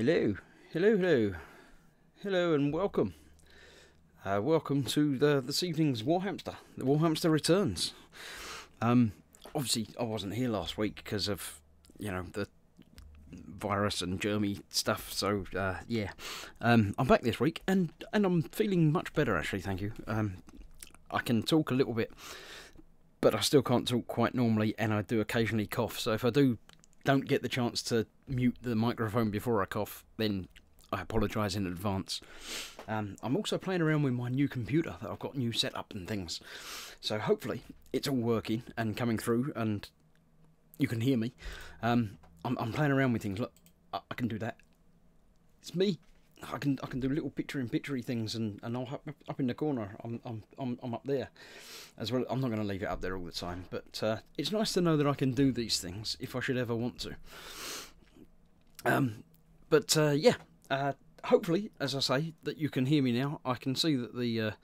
Hello, hello, hello, hello, and welcome. Welcome to this evening's Warhamster. The Warhamster returns. Obviously, I wasn't here last week because of, the virus and germy stuff. So yeah, I'm back this week, and I'm feeling much better actually. Thank you. I can talk a little bit, but I still can't talk quite normally, and I do occasionally cough. So if I don't get the chance to mute the microphone before I cough, then I apologise in advance. I'm also playing around with my new computer that I've got new setup and things, so hopefully it's all working and coming through and you can hear me. I'm playing around with things. Look, I can do that. It's me. I can do little picture-in-picture things, and I'll up in the corner. I'm up there as well. I'm not going to leave it up there all the time, but it's nice to know that I can do these things if I should ever want to. Yeah. Hopefully, as I say, that you can hear me now. I can see that the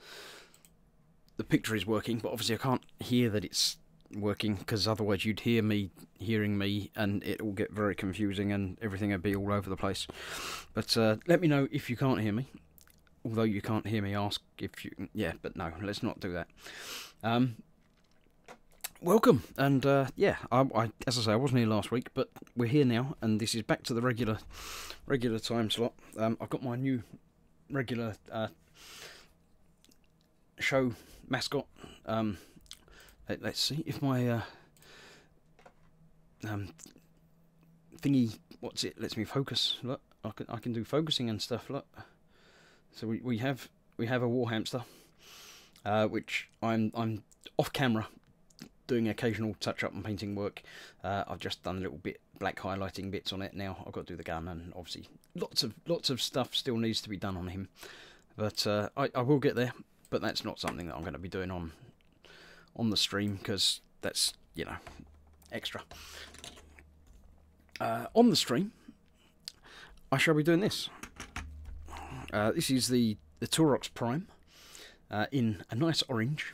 picture is working, but obviously I can't hear that it's working, because otherwise you'd hear me hearing me, and it will get very confusing, and everything would be all over the place. But let me know if you can't hear me. Although you can't hear me, ask if you... Yeah, but no, let's not do that. Welcome, and yeah, I as I say, I wasn't here last week, but we're here now, and this is back to the regular time slot. I've got my new regular show mascot. Let's see if my thingy, what's it, lets me focus. Look, I can do focusing and stuff. Look, so we have a Warhamster, which I'm off camera doing occasional touch-up and painting work. I've just done a little bit black highlighting bits on it. Now I've got to do the gun, and obviously lots of stuff still needs to be done on him. But I will get there. But that's not something that I'm going to be doing on the stream, because that's, extra. On the stream, I shall be doing this. This is the Taurox Prime in a nice orange.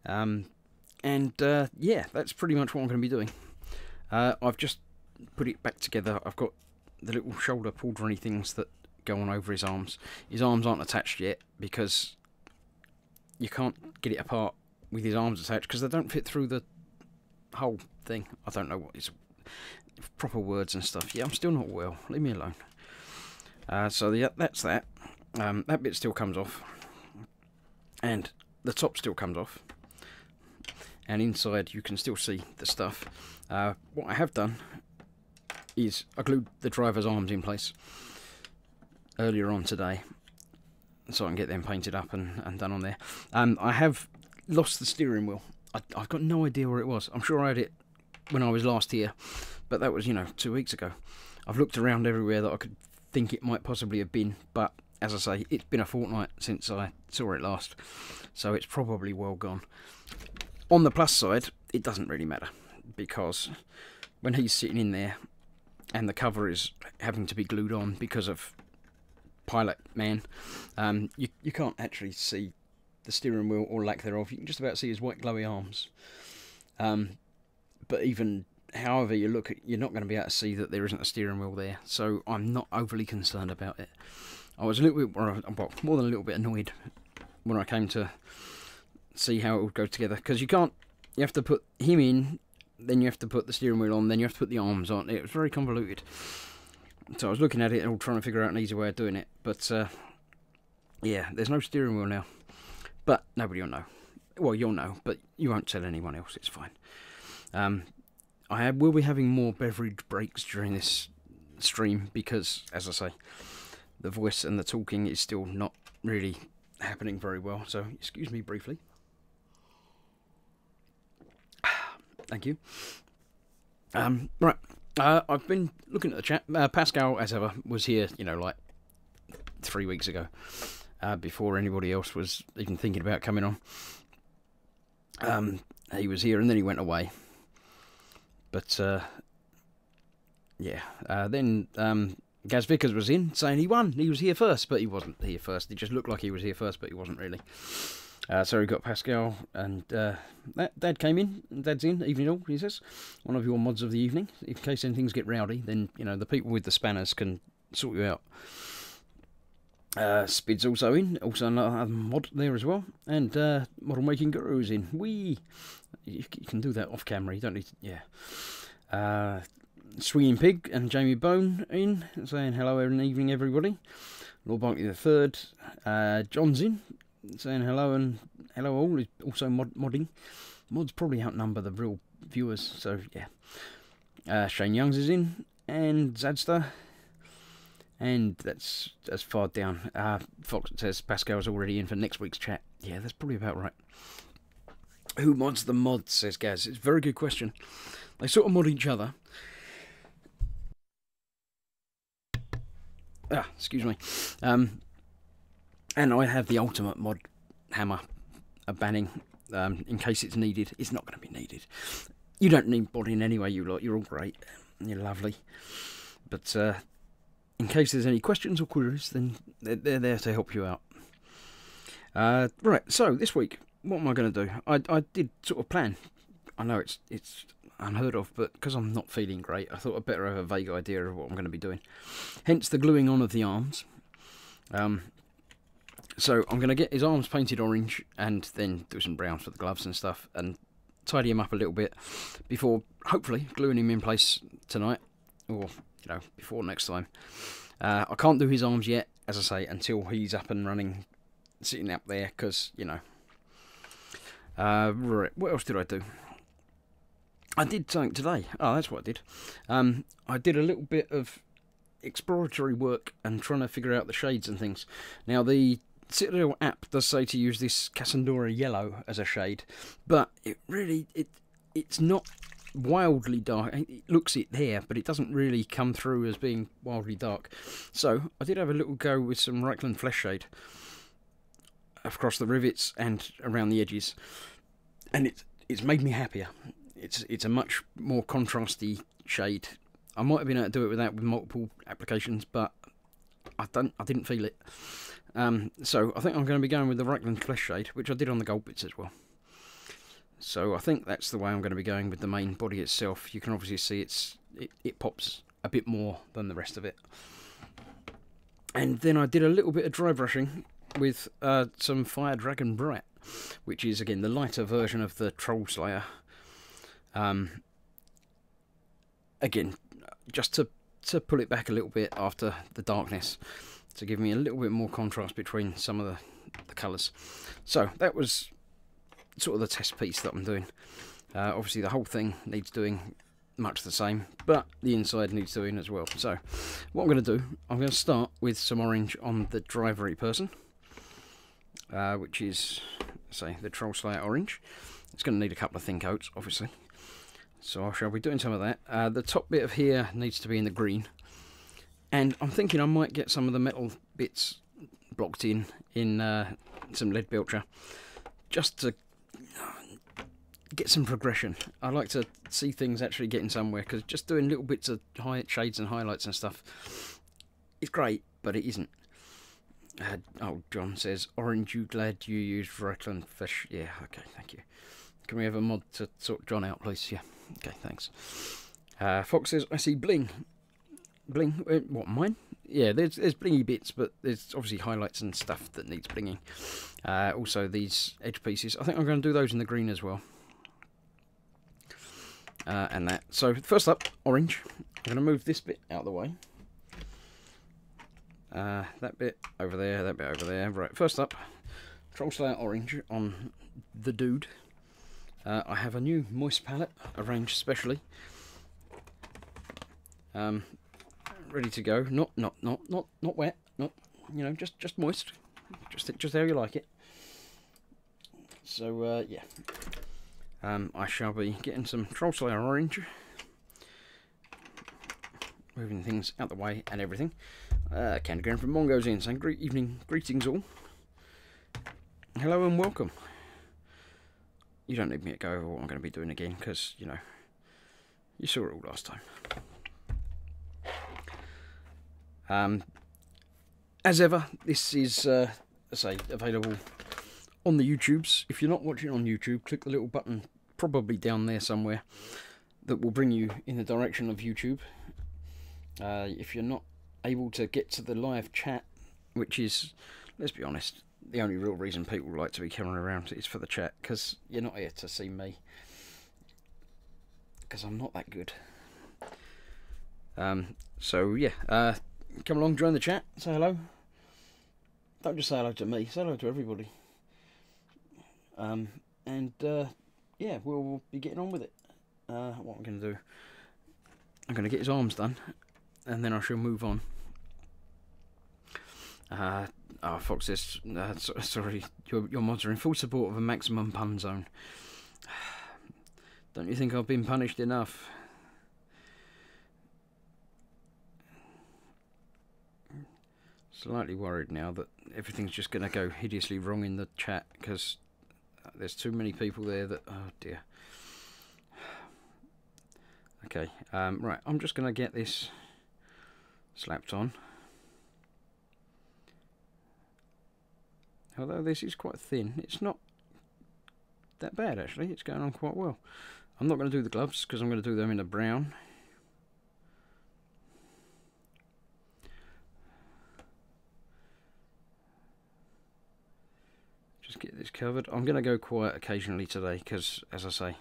Yeah, that's pretty much what I'm going to be doing. I've just put it back together. I've got the little shoulder pauldron things that go on over his arms. His arms aren't attached yet, because you can't get it apart with his arms attached, because they don't fit through the whole thing. I don't know what is proper words and stuff. Yeah, I'm still not well. Leave me alone. So yeah, that's that. That bit still comes off, and the top still comes off, and inside you can still see the stuff. What I have done is I glued the driver's arms in place earlier on today, so I can get them painted up and done on there. I have lost the steering wheel. I've got no idea where it was. I'm sure I had it when I was last here, but that was, 2 weeks ago. I've looked around everywhere that I could think it might possibly have been, but as I say, it's been a fortnight since I saw it last, so it's probably well gone. On the plus side, it doesn't really matter, because when he's sitting in there and the cover is having to be glued on because of Pilot Man, you can't actually see the steering wheel or lack thereof. You can just about see his white glowy arms. But even however you look, you're not going to be able to see that there isn't a steering wheel there. So I'm not overly concerned about it. I was a little bit, well, more than a little bit annoyed when I came to see how it would go together, because you have to put him in, then you have to put the steering wheel on, then you have to put the arms on. It was very convoluted. So I was looking at it and trying to figure out an easy way of doing it. But, yeah, there's no steering wheel now. But nobody will know. Well, you'll know, but you won't tell anyone else. It's fine. I will be having more beverage breaks during this stream, because, as I say, the voice and the talking is still not really happening very well. So, excuse me briefly. Thank you. Right. I've been looking at the chat. Pascal, as ever, was here, like 3 weeks ago, before anybody else was even thinking about coming on. He was here and then he went away. But, yeah. Then Gaz Vickers was in, saying he won. He was here first, but he wasn't here first. It just looked like he was here first, but he wasn't really. So we got Pascal and Dad came in. Dad's in, evening all, he says. One of your mods of the evening. In case anything's get rowdy, then, you know, the people with the spanners can sort you out. Spid's also in, also another mod there as well. And Model Making Guru's in. You can do that off camera, you don't need to, yeah. Swinging Pig and Jamie Bone in, saying hello and evening everybody. Lord Barkley the Third, John's in, saying hello and hello all. He's also modding. Mods probably outnumber the real viewers, so yeah. Shane Youngs is in, and Zadster, and that's far down. Fox says Pascal's already in for next week's chat. Yeah, that's probably about right. Who mods the mods, says Gaz. It's a very good question. They sort of mod each other. Excuse me. And I have the ultimate mod hammer, a banning, in case it's needed. It's not going to be needed. You don't need modding anyway, you lot. You're all great. You're lovely. But in case there's any questions or queries, then they're there to help you out. Right, so this week, what am I going to do? I did sort of plan. I know it's unheard of, but because I'm not feeling great, I thought I'd better have a vague idea of what I'm going to be doing. Hence the gluing on of the arms. So I'm going to get his arms painted orange and then do some browns for the gloves and stuff and tidy him up a little bit before hopefully gluing him in place tonight, or you know, before next time. I can't do his arms yet, as I say, until he's up and running, sitting up there, because, you know. Right, what else did I do? I did something today. Oh, that's what I did. I did a little bit of exploratory work and trying to figure out the shades and things. Now, the Citadel app does say to use this Cassandra yellow as a shade, but it really, it's not wildly dark. It looks it there, but it doesn't really come through as being wildly dark. So I did have a little go with some Reichland Flesh Shade across the rivets and around the edges, and it's made me happier. It's a much more contrasty shade. I might have been able to do it with multiple applications, but I didn't feel it. So I think I'm going to be going with the Reichland Flesh Shade, which I did on the gold bits as well. So I think that's the way I'm going to be going with the main body itself. You can obviously see it pops a bit more than the rest of it. And then I did a little bit of dry brushing with some Fire Dragon Bright, which is again the lighter version of the Troll Slayer. Again, just to pull it back a little bit after the darkness, to give me a little bit more contrast between some of the colours. So that was sort of the test piece that I'm doing. Obviously the whole thing needs doing much the same, but the inside needs doing as well. So what I'm going to do, I'm going to start with some orange on the drivery person, which is, say, the Troll Slayer orange. It's going to need a couple of thin coats, obviously. So I shall be doing some of that. The top bit of here needs to be in the green. And I'm thinking I might get some of the metal bits blocked in some lead belcher, just to get some progression. I like to see things actually getting somewhere, because just doing little bits of shades and highlights and stuff is great, but it isn't. Oh, John says, orange, you glad you used Reichland Fish? Yeah, okay, thank you. Can we have a mod to sort John out, please? Yeah, okay, thanks. Fox says, I see bling. Bling? What, mine? Yeah, there's blingy bits, but there's obviously highlights and stuff that needs blinging. Also, these edge pieces. I think I'm going to do those in the green as well. And that. So, first up, orange. I'm going to move this bit out of the way. That bit over there, that bit over there. Right, first up, Troll Slayer orange on the dude. I have a new moist palette arranged specially. Ready to go. Not wet. Not, you know, just moist. Just how you like it. So yeah. I shall be getting some Troll Slayer orange. Moving things out the way and everything. Candygram from Mongo's in saying greetings all. Hello and welcome. You don't need me to go over what I'm going to be doing again, because, you know, you saw it all last time. As ever, this is, say, available on the YouTubes. If you're not watching on YouTube, click the little button, probably down there somewhere, that will bring you in the direction of YouTube. If you're not able to get to the live chat, which is, let's be honest, the only real reason people like to be coming around is for the chat, because you're not here to see me, because I'm not that good. So yeah, come along, join the chat, say hello. Don't just say hello to me, say hello to everybody. Yeah, we'll be getting on with it. What I'm going to do, I'm going to get his arms done, and then I shall move on. Fox says, sorry, your mods are in full support of a maximum pun zone. Don't you think I've been punished enough? Slightly worried now that everything's just going to go hideously wrong in the chat, because there's too many people there that, oh dear. Okay, right, I'm just going to get this slapped on. Although this is quite thin, it's not that bad actually, it's going on quite well. I'm not going to do the gloves because I'm going to do them in a brown. Just get this covered. I'm going to go quiet occasionally today because, as I say,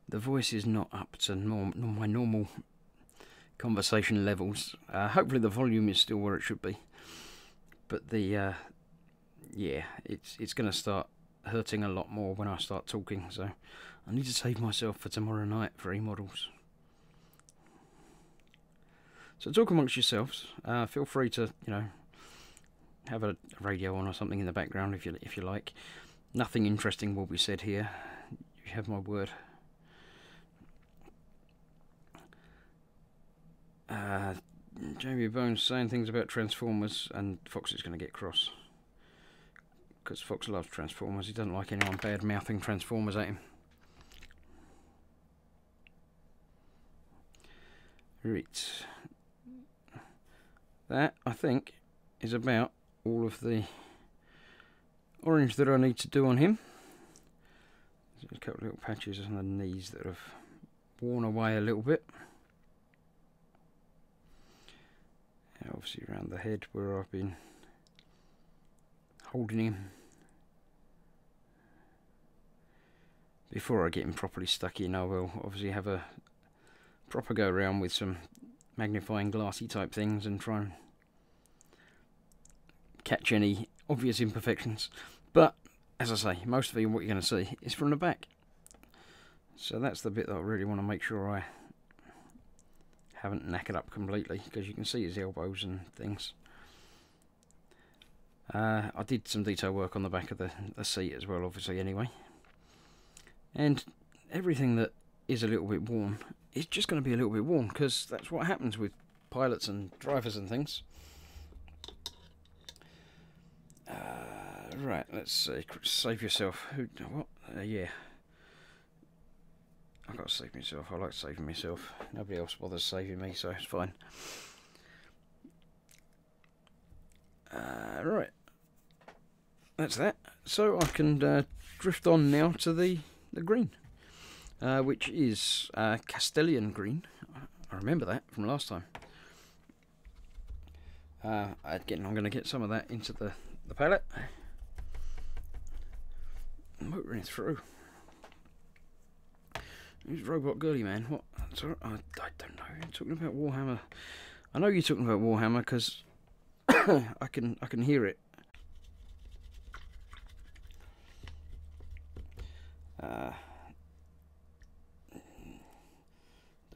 the voice is not up to my normal conversation levels. Hopefully the volume is still where it should be, but the yeah, it's going to start hurting a lot more when I start talking, so I need to save myself for tomorrow night for e-models. So talk amongst yourselves. Feel free to, you know, have a radio on or something in the background if you like. Nothing interesting will be said here. You have my word. Jamie Bones saying things about Transformers, and Fox is going to get cross. Because Fox loves Transformers. He doesn't like anyone bad-mouthing Transformers at him. Right. That, I think, is about all of the orange that I need to do on him. There's a couple of little patches on the knees that have worn away a little bit. And obviously around the head where I've been holding him before I get him properly stuck in. I will obviously have a proper go around with some magnifying glassy type things and try and catch any obvious imperfections, but as I say, most of what you're going to see is from the back, so that's the bit that I really want to make sure I haven't knackered up completely, because you can see his elbows and things. I did some detail work on the back of the seat as well, obviously, anyway. And everything that is a little bit worn is just going to be a little bit worn, because that's what happens with pilots and drivers and things. Right, let's see. Save yourself. What? Yeah. I've got to save myself. I like saving myself. Nobody else bothers saving me, so it's fine. Right, that's that. So I can drift on now to the green, which is Castellian green. I remember that from last time. Again, I'm going to get some of that into the palette. Motoring through. Who's Robot Girly Man? What? Sorry, I don't know. You're talking about Warhammer. I know you're talking about Warhammer because I can hear it. Don't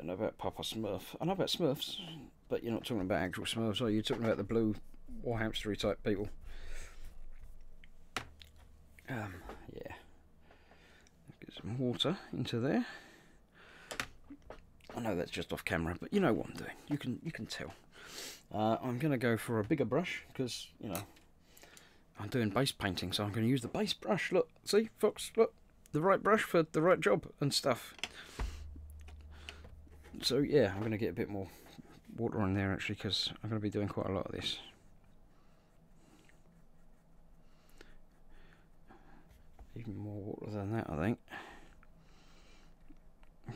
know about Papa Smurf. I know about Smurfs, but you're not talking about actual Smurfs, are you? You're talking about the blue Warhamstery type people. Yeah. Get some water into there. I know that's just off camera, but you know what I'm doing. You can tell. I'm going to go for a bigger brush because, you know, I'm doing base painting, so I'm going to use the base brush. Look, see, Fox, look, the right brush for the right job and stuff. So yeah, I'm going to get a bit more water on there actually, because I'm going to be doing quite a lot of this. even more water than that, I think.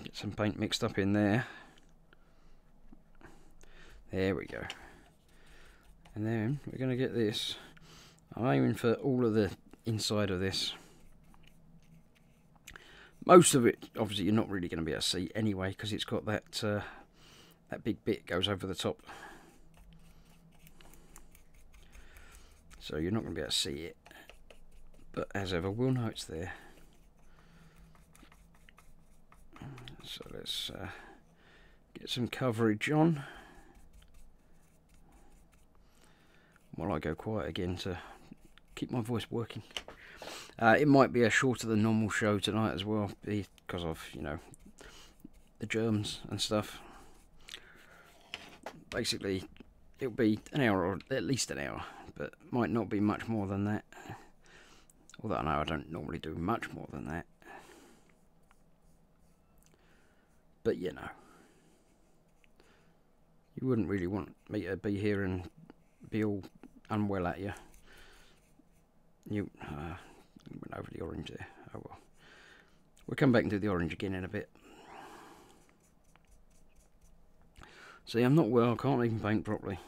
Get some paint mixed up in there. There we go. And then we're going to get this. I'm aiming for all of the inside of this. Most of it, obviously, you're not really going to be able to see anyway, because it's got that that big bit goes over the top. So you're not going to be able to see it. But as ever, we'll know it's there. So let's get some coverage on. While I go quiet again to keep my voice working. It might be a shorter than normal show tonight as well, because of, you know, the germs and stuff. Basically, it'll be an hour, or at least an hour, but might not be much more than that. Although I know I don't normally do much more than that. But you know, you wouldn't really want me to be here and be all unwell at you. You went over the orange there. Oh well. We'll come back and do the orange again in a bit. See, I'm not well. I can't even paint properly.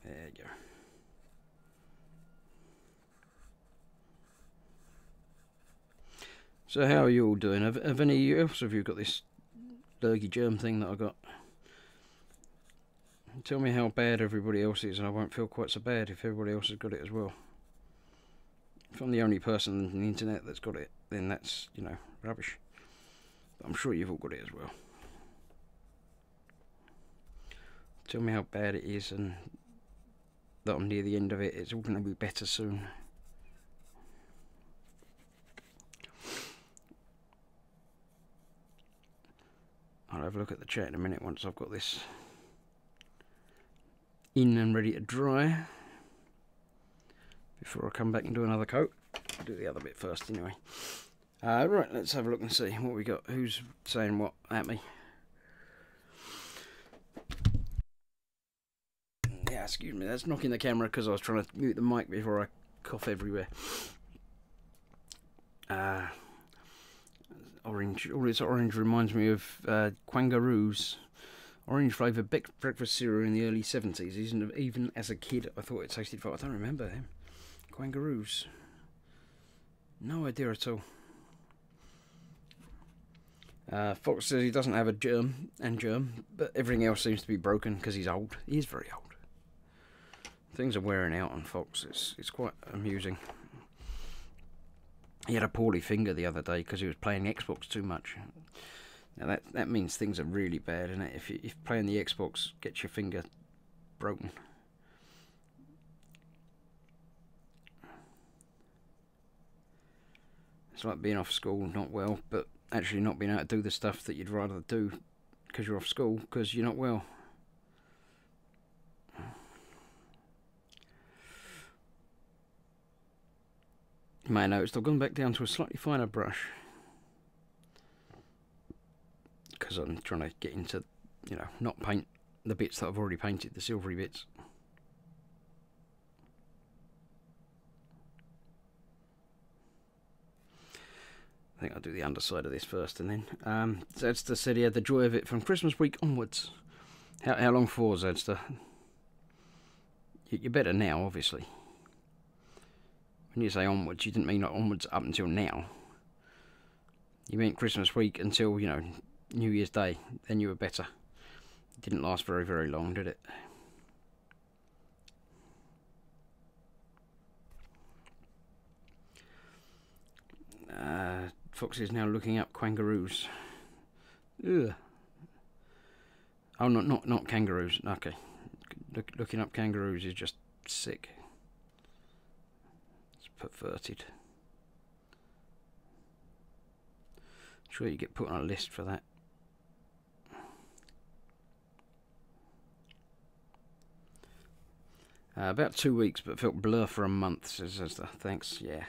There you go. So how are you all doing? Have any else of you got this lurgy germ thing that I got? Tell me how bad everybody else is, and I won't feel quite so bad if everybody else has got it as well. If I'm the only person on the internet that's got it, then that's, you know, rubbish. But I'm sure you've all got it as well. Tell me how bad it is, and that I'm near the end of it. It's all going to be better soon. I'll have a look at the chat in a minute once I've got this in and ready to dry. Before I come back and do another coat. I'll do the other bit first anyway. Right, let's have a look and see what we got. Who's saying what at me? Yeah, excuse me, that's knocking the camera because I was trying to mute the mic before I cough everywhere. Orange. All this orange reminds me of Quangaroos. Orange flavoured breakfast cereal in the early 70s. Even as a kid, I thought it tasted fine. I don't remember them. Quangaroos. No idea at all. Fox says he doesn't have a germ, but everything else seems to be broken because he's old. He is very old. Things are wearing out on Fox. It's quite amusing. He had a poorly finger the other day because he was playing Xbox too much. Now that means things are really bad, isn't it? If playing the Xbox gets your finger broken. It's like being off school, not well, but actually not being able to do the stuff that you'd rather do because you're off school because you're not well. You may notice I've gone back down to a slightly finer brush because I'm trying to get into, you know, not paint the bits that I've already painted, the silvery bits. I think I'll do the underside of this first, and then Zedster said he had the joy of it from Christmas week onwards. How long for, Zedster? You're better now, obviously. When you say onwards, you didn't mean like onwards up until now. You meant Christmas week until, you know, New Year's Day. Then you were better. It didn't last very, very long, did it? Fox is now looking up kangaroos. Ugh. Oh, not kangaroos. Okay. Looking up kangaroos is just sick. It's perverted. Sure, you get put on a list for that. About 2 weeks, but felt blur for a month, says Esther. Thanks, yeah.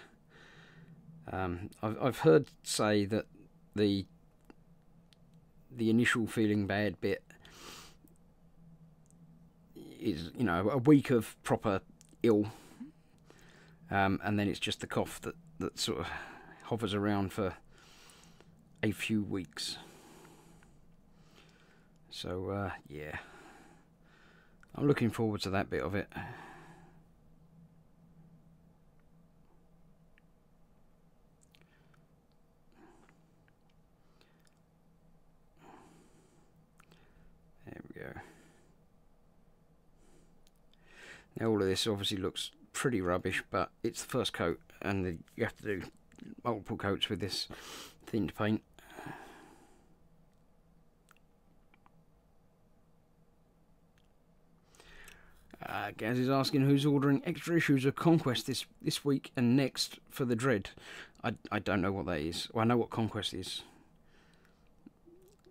I've heard say that the the initial feeling bad bit is, you know, a week of proper ill, and then it's just the cough that sort of hovers around for a few weeks. So yeah, I'm looking forward to that bit of it. There we go. Now all of this obviously looks pretty rubbish, but it's the first coat, and you have to do multiple coats with this thinned paint. Gaz is asking who's ordering extra issues of Conquest this week and next for the Dread. I don't know what that is. Well, I know what Conquest is.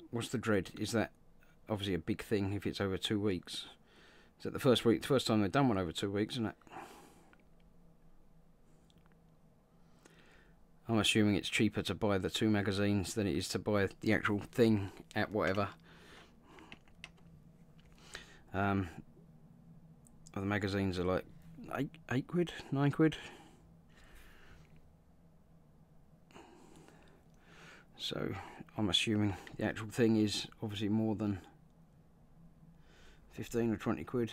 What's the Dread? Is that obviously a big thing if it's over 2 weeks? Is that the first week? The first time they've done one over 2 weeks, isn't it? I'm assuming it's cheaper to buy the 2 magazines than it is to buy the actual thing at whatever. The magazines are like 8 quid, 9 quid. So I'm assuming the actual thing is obviously more than 15 or 20 quid.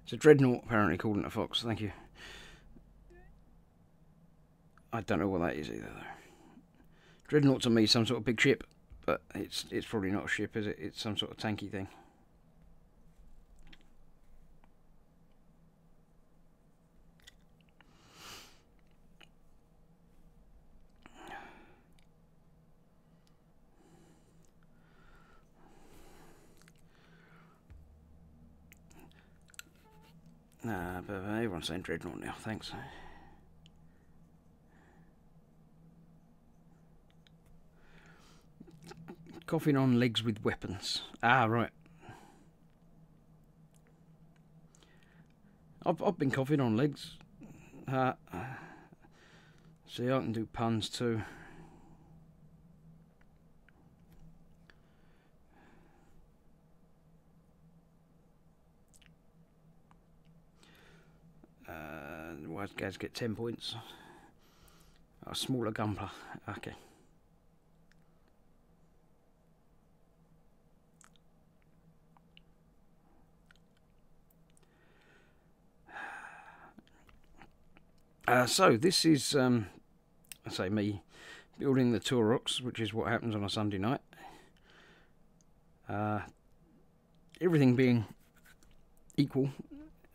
It's a Dreadnought apparently called into Fox, thank you. I don't know what that is either though. Dreadnought to me is some sort of big ship, but it's probably not a ship, is it? It's some sort of tanky thing. Nah, but everyone's saying Dreadnought now, thanks. Coughing on legs with weapons. Ah, right. I've been coughing on legs. See, I can do puns too. Why does Gaz get 10 points? A smaller gunpla. Okay. So this is, I say, me building the Taurox, which is what happens on a Sunday night. Everything being equal,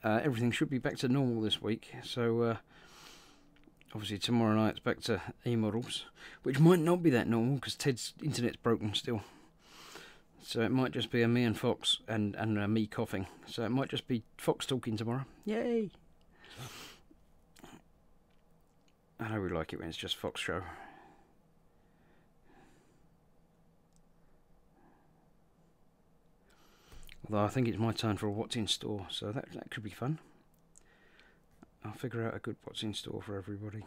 everything should be back to normal this week. So obviously tomorrow night it's back to E-models, which might not be that normal because Ted's internet's broken still. So it might just be a me and Fox and me coughing. So it might just be Fox talking tomorrow. Yay! I know we like it when it's just Fox show. Although I think it's my turn for a what's in store, so that could be fun. I'll figure out a good what's in store for everybody.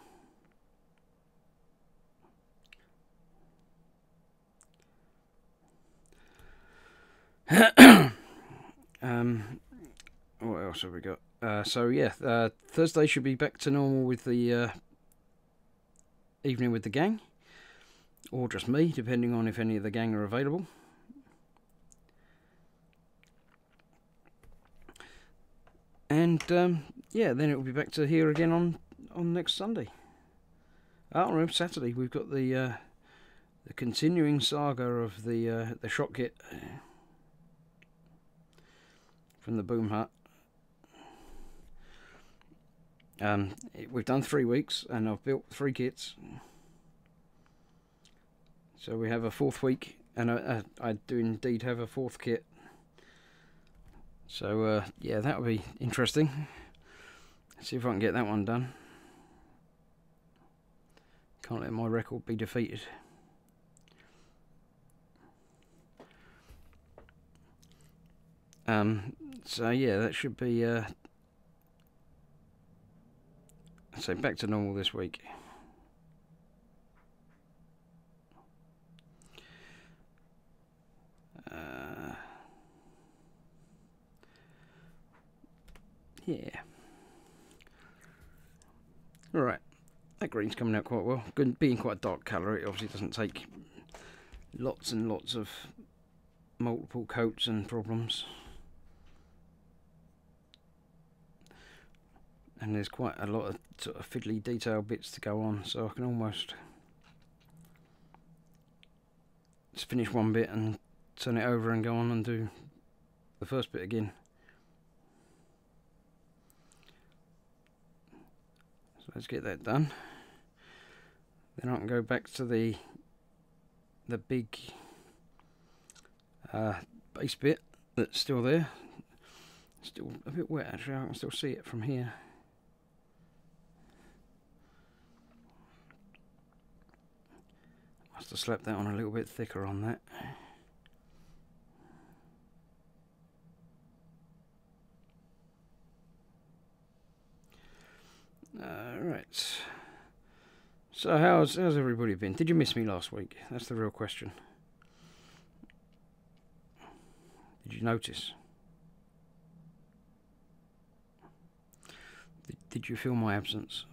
What else have we got? So yeah, Thursday should be back to normal with the evening with the gang, or just me, depending on if any of the gang are available. And yeah, then it will be back to here again on next Sunday. Oh, no, Saturday we've got the continuing saga of the shot kit from the Boom Hut. We've done 3 weeks and I've built 3 kits, so we have a 4th week, and I do indeed have a 4th kit. So yeah, that'll be interesting. See if I can get that one done. Can't let my record be defeated. So yeah, that should be so back to normal this week. Yeah. Alright. That green's coming out quite well. Good, being quite a dark colour, it obviously doesn't take lots and lots of multiple coats and problems. And there's quite a lot of sort of fiddly detail bits to go on, so I can almost just finish one bit and turn it over and go on and do the first bit again. So let's get that done. Then I can go back to the big base bit that's still there. Still a bit wet actually, I can still see it from here. Must have slapped that on a little bit thicker on that. Right. So how's everybody been? Did you miss me last week? That's the real question. Did you notice? Did you feel my absence?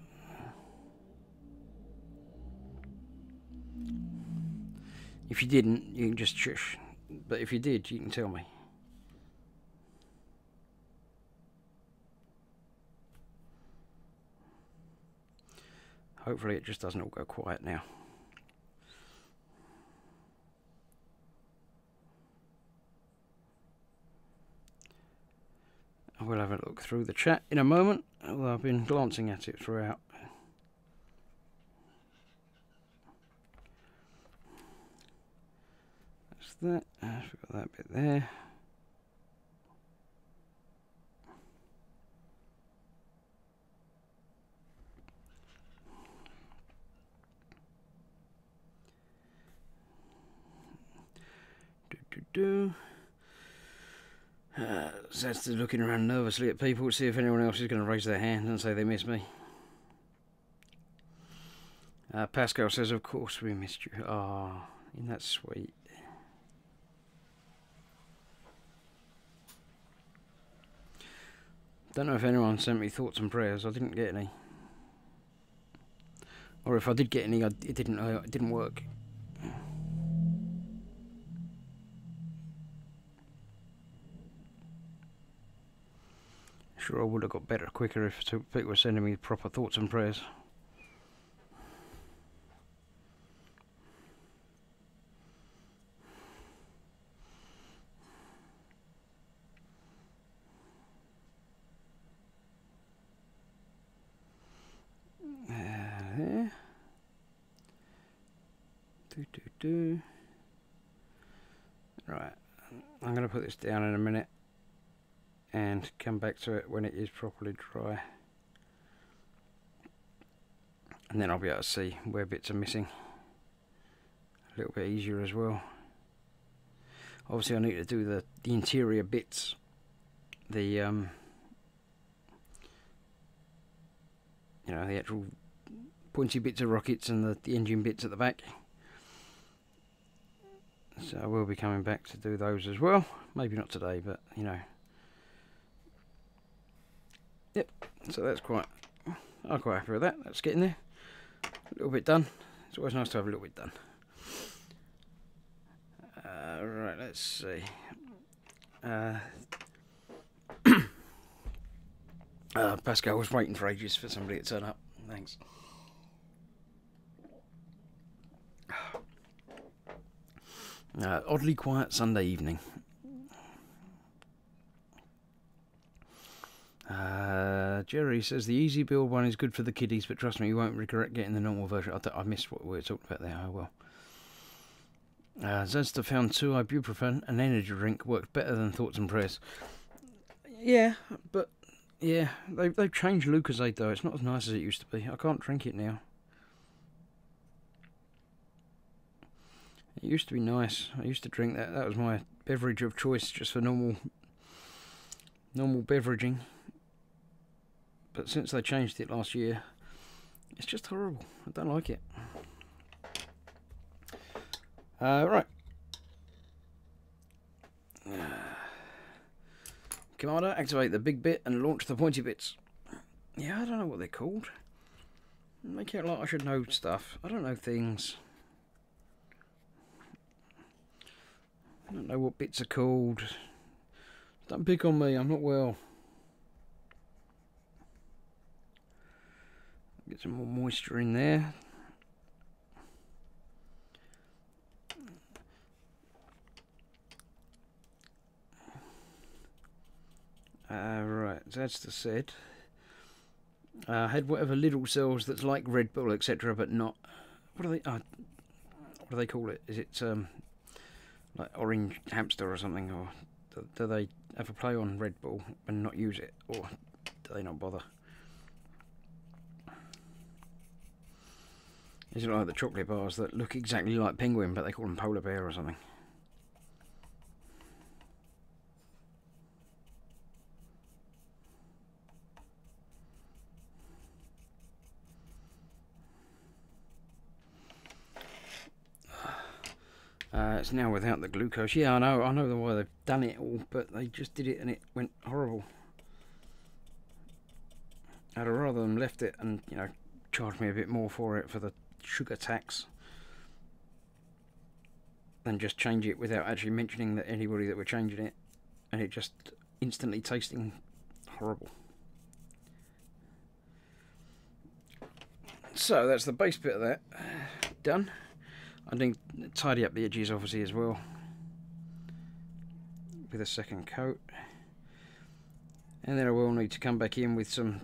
If you didn't, you can just shush. But if you did, you can tell me. Hopefully it just doesn't all go quiet now. I will have a look through the chat in a moment, although I've been glancing at it throughout. That's that. I've got that bit there. That's looking around nervously at people to see if anyone else is going to raise their hand and say they miss me. Pascal says, of course we missed you. Ah, isn't that sweet? Don't know if anyone sent me thoughts and prayers. I didn't get any. Or if I did get any, it didn't work. Sure, I would have got better quicker if people were sending me proper thoughts and prayers. There. Right, I'm going to put this down in a minute and come back to it when it is properly dry, and then I'll be able to see where bits are missing a little bit easier as well. Obviously I need to do the interior bits, the you know, the actual pointy bits of rockets and the engine bits at the back. So I will be coming back to do those as well. Maybe not today, but you know. Yep, so that's I'm quite happy with that. That's getting there. A little bit done. It's always nice to have a little bit done. Right, let's see. Pascal was waiting for ages for somebody to turn up. Thanks. Oddly quiet Sunday evening. Jerry says the easy build one is good for the kiddies, but trust me, you won't regret getting the normal version. I missed what we were talking about there. Oh well. Zesta found 2 ibuprofen and energy drink worked better than thoughts and prayers. Yeah, but yeah, they've changed Lucozade though. It's not as nice as it used to be. I can't drink it now. It used to be nice. I used to drink that. That was my beverage of choice just for normal normal beveraging. But since they changed it last year, it's just horrible. I don't like it. Right. Commander, activate the big bit and launch the pointy bits. Yeah, I don't know what they're called. Make it like I should know stuff. I don't know things. I don't know what bits are called. Don't pick on me, I'm not well. Get some more moisture in there. Right, that's the set. Had whatever little cells that's like Red Bull, etc., but not. What do they? What do they call it? Is it like Orange Hamster or something, or do they have a play on Red Bull and not use it, or do they not bother? Is it like the chocolate bars that look exactly like penguin, but they call them polar bear or something? It's now without the glucose. Yeah, I know why they've done it all, but they just did it and it went horrible. I'd have rather them left it and, you know, charged me a bit more for it for the sugar tax than just change it without actually mentioning that anybody that were changing it, and it just instantly tasting horrible. So that's the base bit of that done. I need to tidy up the edges obviously as well with a second coat, and then I will need to come back in with some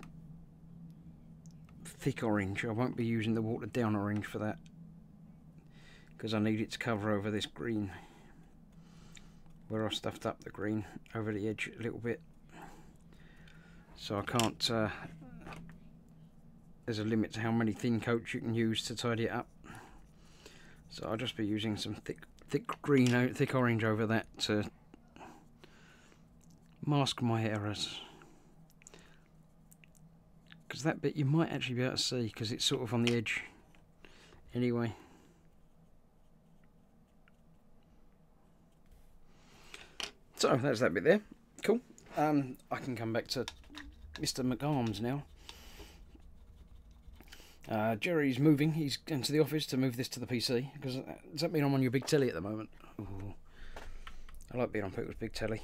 thick orange. I won't be using the watered down orange for that because I need it to cover over this green where I stuffed up the green over the edge a little bit, so I can't there's a limit to how many thin coats you can use to tidy it up. So I'll just be using some thick green, thick orange over that to mask my errors. Because that bit you might actually be able to see, because it's sort of on the edge anyway. So that's that bit there. Cool. I can come back to Mr. McArms now. Jerry's moving. He's going to the office to move this to the PC. Because does that mean I'm on your big telly at the moment? Ooh. I like being on people's big telly.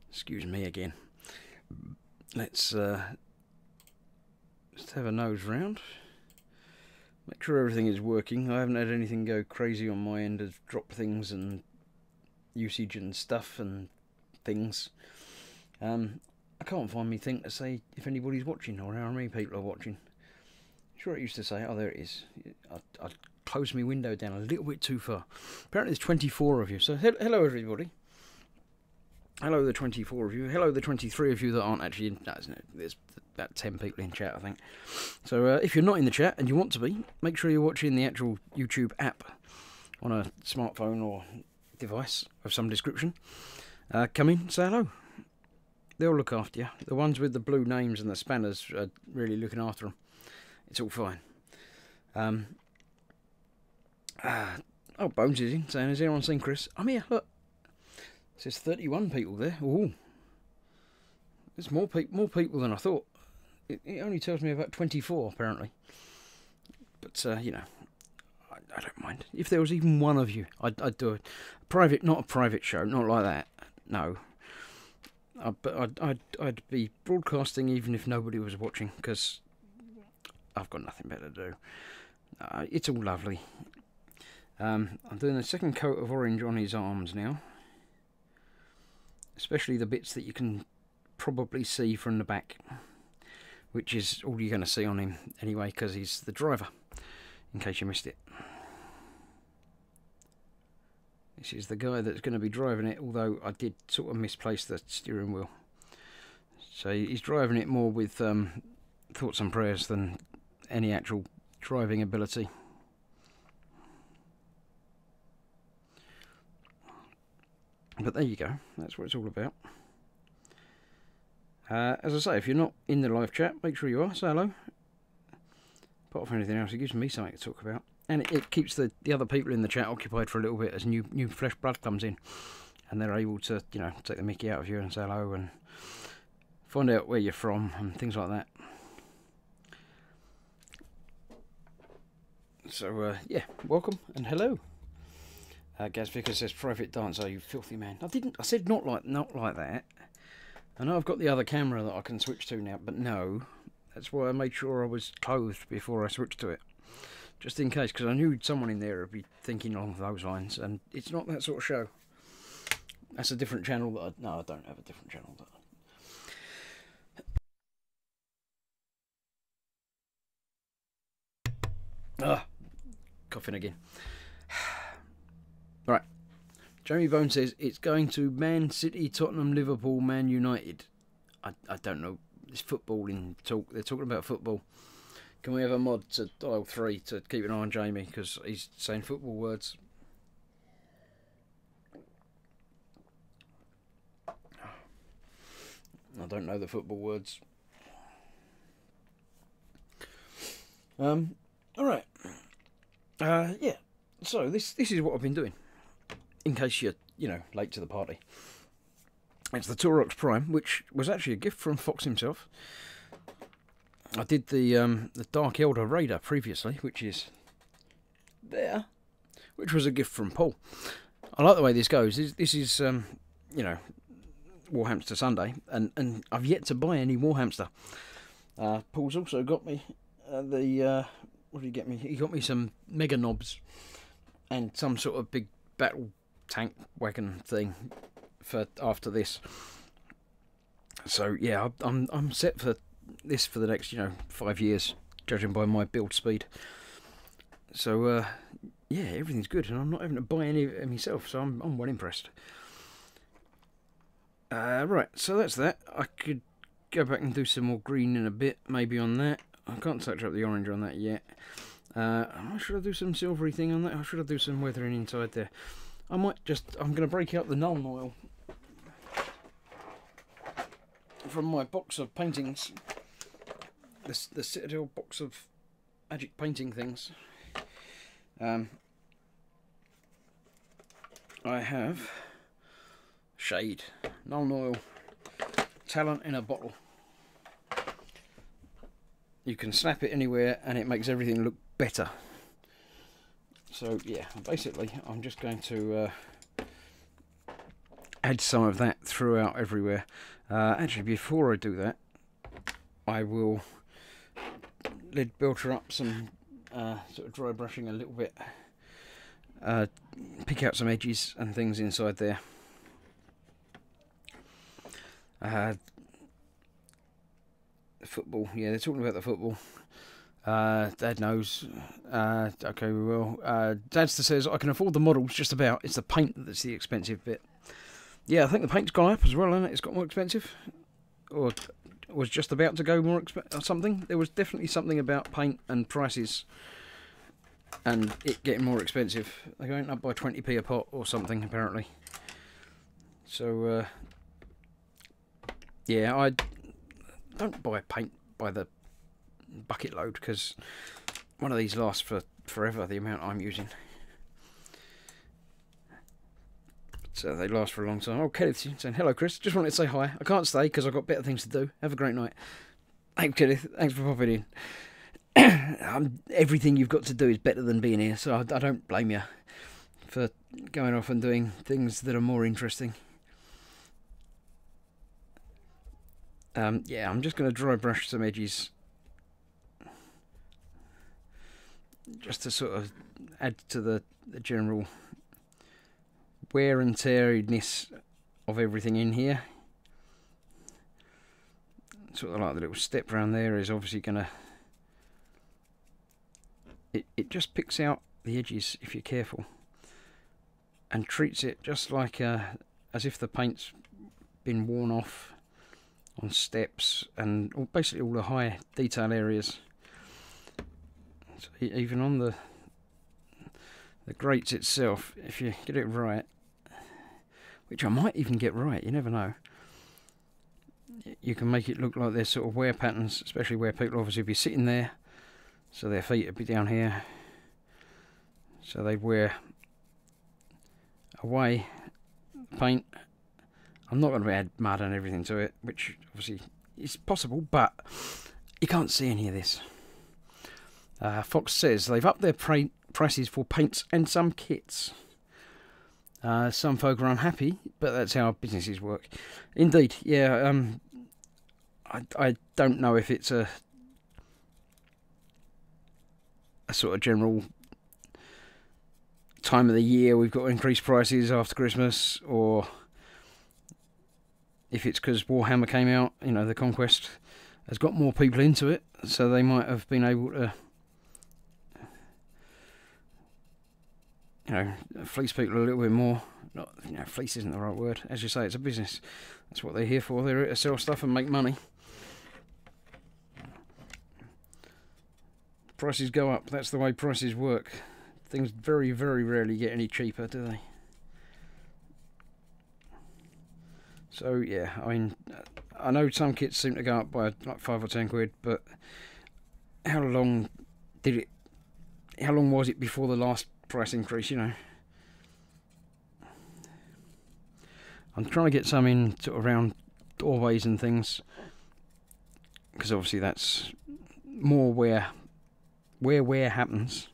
Excuse me again. Let's just have a nose round. Make sure everything is working. I haven't had anything go crazy on my end of drop things and usage and stuff and things. I can't find me thing to say if anybody's watching or how many people are watching. Sure, it used to say, oh, there it is. I closed my window down a little bit too far. Apparently there's 24 of you. So hello everybody. Hello the 24 of you. Hello the 23 of you that aren't actually in. No, there's about 10 people in chat, I think. So if you're not in the chat and you want to be, make sure you're watching the actual YouTube app on a smartphone or device of some description. Come in, say hello. They'll look after you. The ones with the blue names and the spanners are really looking after them. It's all fine. Oh, Bones is in, saying, has anyone seen Chris? I'm here, look. It says 31 people there. Ooh. There's more people than I thought. It only tells me about 24, apparently. But, you know, I don't mind. If there was even one of you, I'd do it. Private, not a private show, not like that. No. But I'd be broadcasting even if nobody was watching, because I've got nothing better to do. It's all lovely. I'm doing a second coat of orange on his arms now. Especially the bits that you can probably see from the back, which is all you're going to see on him anyway, because he's the driver, in case you missed it. This is the guy that's going to be driving it, although I did sort of misplace the steering wheel. So he's driving it more with thoughts and prayers than any actual driving ability. But there you go, that's what it's all about. As I say, if you're not in the live chat, make sure you are. Say hello. Apart from anything else, it gives me something to talk about. And it keeps the other people in the chat occupied for a little bit as new fresh blood comes in. And they're able to, you know, take the mickey out of you and say hello and find out where you're from and things like that. So, yeah, welcome and hello. Gaz Vickers says, private dancer, you filthy man. I said not like that. I know I've got the other camera that I can switch to now, but no. That's why I made sure I was clothed before I switched to it. Just in case, because I knew someone in there would be thinking along those lines, and it's not that sort of show. That's a different channel that no, I don't have a different channel. Coughing again. Right. Jamie Bone says it's going to Man City, Tottenham, Liverpool, Man United. I don't know. It's footballing talk. They're talking about football. Can we have a mod to dial 3 to keep an eye on Jamie because he's saying football words? I don't know the football words. All right. Yeah. So this is what I've been doing. In case you're, you know, late to the party. It's the Taurox Prime, which was actually a gift from Fox himself. I did the Dark Elder Raider previously, which is there, which was a gift from Paul. I like the way this goes. This is you know, Warhamster Sunday, and I've yet to buy any Warhamster. Paul's also got me what did he get me? He got me some mega knobs and some sort of big battle tank wagon thing for after this. So yeah, I'm set for this for the next, you know, 5 years, judging by my build speed. So yeah, everything's good, and I'm not having to buy any of it myself, so I'm well impressed. Right, so that's that. I could go back and do some more green in a bit, maybe on that. I can't touch up the orange on that yet. Should I do some silvery thing on that? Or should I do some weathering inside there? I'm going to break out the Nuln Oil from my box of paintings. The Citadel box of magic painting things. I have Shade, Nuln Oil, talent in a bottle. You can snap it anywhere and it makes everything look better. So yeah, basically I'm just going to add some of that throughout everywhere. Actually, before I do that, I will lead Belcher up some sort of dry brushing a little bit. Pick out some edges and things inside there. Football, yeah, they're talking about the football. Dad knows. Okay, we will. Dadster says, I can afford the models just about. It's the paint that's the expensive bit. Yeah, I think the paint's gone up as well, hasn't it? It's got more expensive. Or was just about to go more expensive or something. There was definitely something about paint and prices and it getting more expensive. They're going up by 20p a pot or something, apparently. So, yeah, I don't buy paint by the bucket load because one of these lasts for forever, the amount I'm using. So they last for a long time. Oh, Kenneth saying, hello Chris, just wanted to say hi. I can't stay because I've got better things to do. Have a great night. Hey Kenneth, thanks for popping in. Everything you've got to do is better than being here, so I don't blame you for going off and doing things that are more interesting. Yeah, I'm just going to dry brush some edges just to sort of add to the general wear and teariness of everything in here. Sort of like the little step around there is obviously going to... It just picks out the edges if you're careful and treats it just like as if the paint's been worn off on steps and basically all the high detail areas. So even on the grates itself, if you get it right, which I might even get right, you never know, you can make it look like there's sort of wear patterns, especially where people obviously be sitting there, so their feet would be down here, so they'd wear away paint. I'm not going to add mud and everything to it, which obviously is possible, but you can't see any of this. Fox says they've upped their prices for paints and some kits. Some folk are unhappy, but that's how businesses work. Indeed, yeah. I don't know if it's a sort of general time of the year we've got increased prices after Christmas, or if it's because Warhammer came out, you know, the Conquest has got more people into it, so they might have been able to, you know, fleece people a little bit more. Not, you know, fleece isn't the right word. As you say, it's a business. That's what they're here for. They're here to sell stuff and make money. Prices go up. That's the way prices work. Things very, very rarely get any cheaper, do they? So yeah, I mean, I know some kits seem to go up by like 5 or 10 quid, but how long was it before the last price increase, you know? I'm trying to get some in sort of around doorways and things, because obviously that's more where wear happens.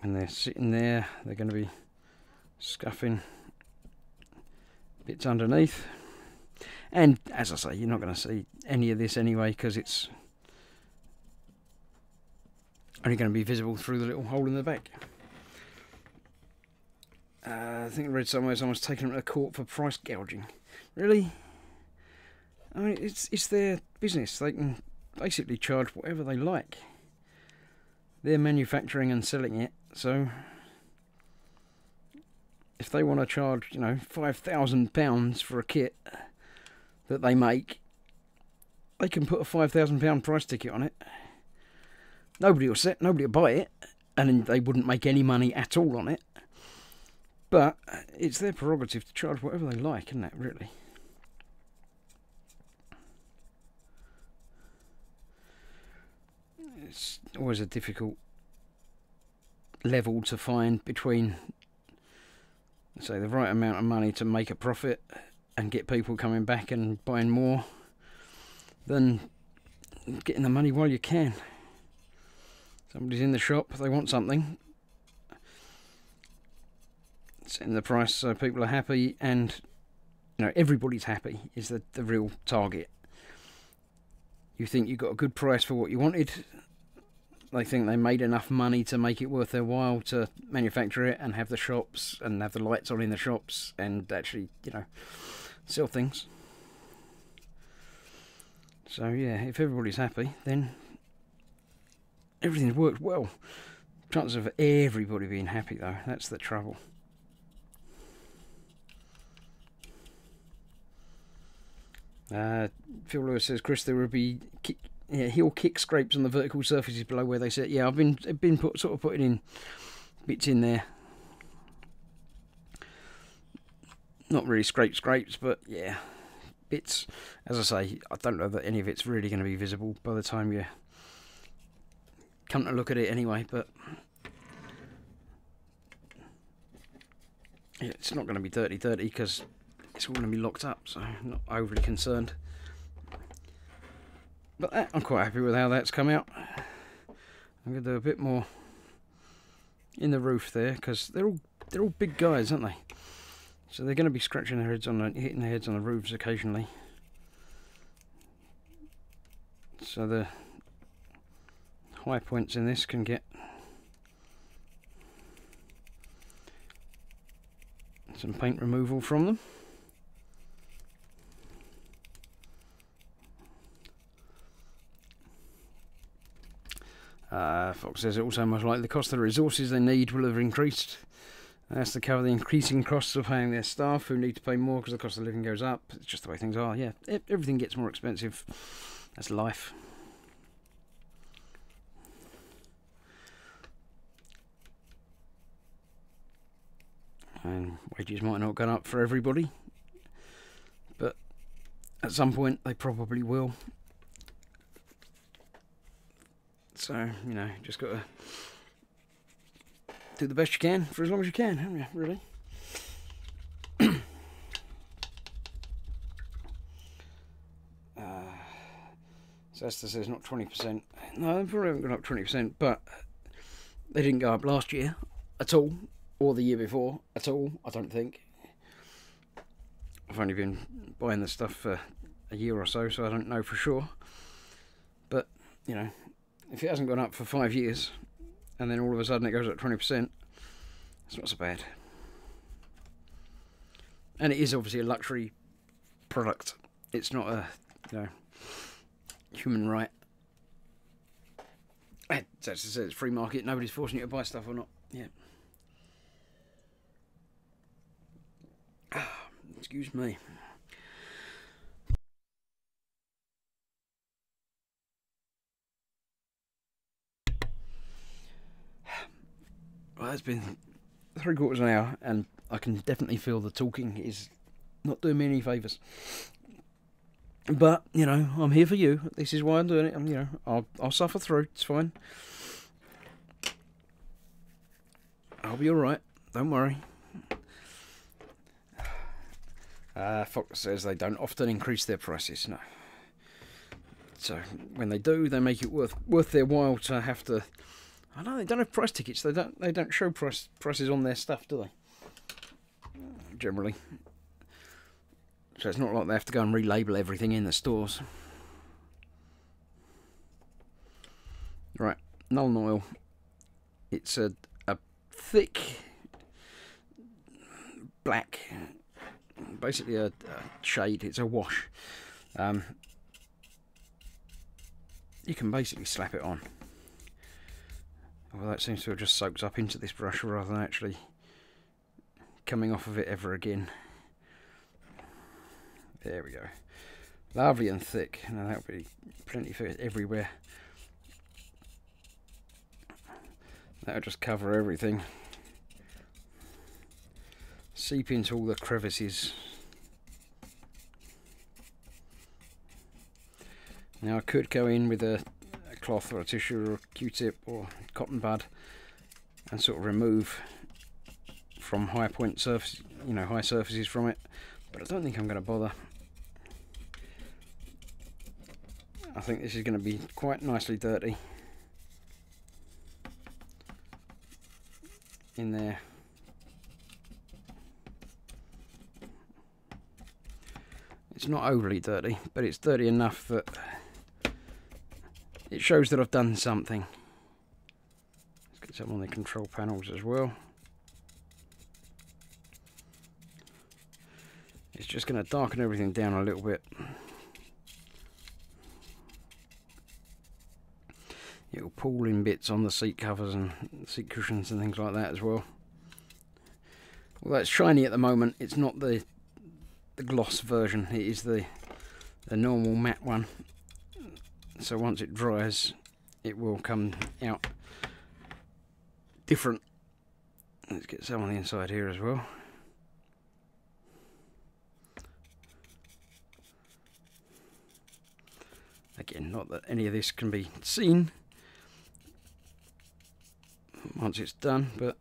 When they're sitting there, they're going to be scuffing bits underneath, and as I say, you're not going to see any of this anyway, because it's only going to be visible through the little hole in the back. I think I read somewhere someone's taken them to court for price gouging. Really? I mean, it's their business. They can basically charge whatever they like. They're manufacturing and selling it, so if they want to charge, you know, £5,000 for a kit that they make, they can put a £5,000 price ticket on it. Nobody will buy it, and then they wouldn't make any money at all on it. But it's their prerogative to charge whatever they like, isn't it, really? It's always a difficult level to find between, say, the right amount of money to make a profit and get people coming back and buying more, than getting the money while you can. Somebody's in the shop, they want something, setting the price so people are happy, and you know, everybody's happy is the real target. You think you got a good price for what you wanted, they think they made enough money to make it worth their while to manufacture it and have the shops and have the lights on in the shops and actually, you know, sell things. So yeah, if everybody's happy, then everything's worked well. Chances of everybody being happy, though, that's the trouble. Phil Lewis says, Chris, there will be heel kick scrapes on the vertical surfaces below where they sit. Yeah, I've been putting in bits in there. Not really scrapes, but yeah, bits. As I say, I don't know that any of it's really going to be visible by the time you come to look at it anyway, but yeah, it's not going to be dirty because it's all going to be locked up, so I'm not overly concerned. But I'm quite happy with how that's come out. I'm going to do a bit more in the roof there, because they're all big guys, aren't they? So they're going to be scratching their heads hitting their heads on the roofs occasionally. So the high points in this can get some paint removal from them. Fox says it also most likely the cost of the resources they need will have increased. That's to cover the increasing costs of paying their staff, who need to pay more because the cost of living goes up. It's just the way things are. Yeah, everything gets more expensive. That's life. and wages might not have gone up for everybody, but at some point they probably will. So, you know, just got to do the best you can for as long as you can, haven't you, really? So Esther says not 20%. No, they probably haven't gone up 20%, but they didn't go up last year at all, or the year before at all, I don't think. I've only been buying the stuff for a year or so, so I don't know for sure. But, you know, if it hasn't gone up for 5 years, and then all of a sudden it goes up 20%, it's not so bad. And it is obviously a luxury product. It's not a, you know, human right. It's actually says it's free market. Nobody's forcing you to buy stuff or not. Yeah. Excuse me. Well, it's been 3/4 of an hour, and I can definitely feel the talking is not doing me any favours. But, you know, I'm here for you. This is why I'm doing it. You know, I'll suffer through. It's fine. I'll be alright. Don't worry. Fox says they don't often increase their prices. No. So, when they do, they make it worth their while to have to... I know, they don't have price tickets. They don't show prices on their stuff, do they? Generally. So it's not like they have to go and relabel everything in the stores. Right, Nuln Oil. It's a thick black, basically a shade. It's a wash. You can basically slap it on. Although that seems to have just soaked up into this brush rather than actually coming off of it ever again. There we go. Lovely and thick. Now that'll be plenty for everywhere. That'll just cover everything. Seep into all the crevices. Now I could go in with a cloth or a tissue or a Q-tip or cotton bud and sort of remove from high point surface, you know, high surfaces from it, but I don't think I'm going to bother. I think this is going to be quite nicely dirty in there. It's not overly dirty, but it's dirty enough that it shows that I've done something. Let's get some on the control panels as well. It's just going to darken everything down a little bit. It'll pull in bits on the seat covers and seat cushions and things like that as well. Although it's shiny at the moment, it's not the gloss version. It is the normal matte one. So once it dries, it will come out different. Let's get some on the inside here as well. Again, not that any of this can be seen once it's done, but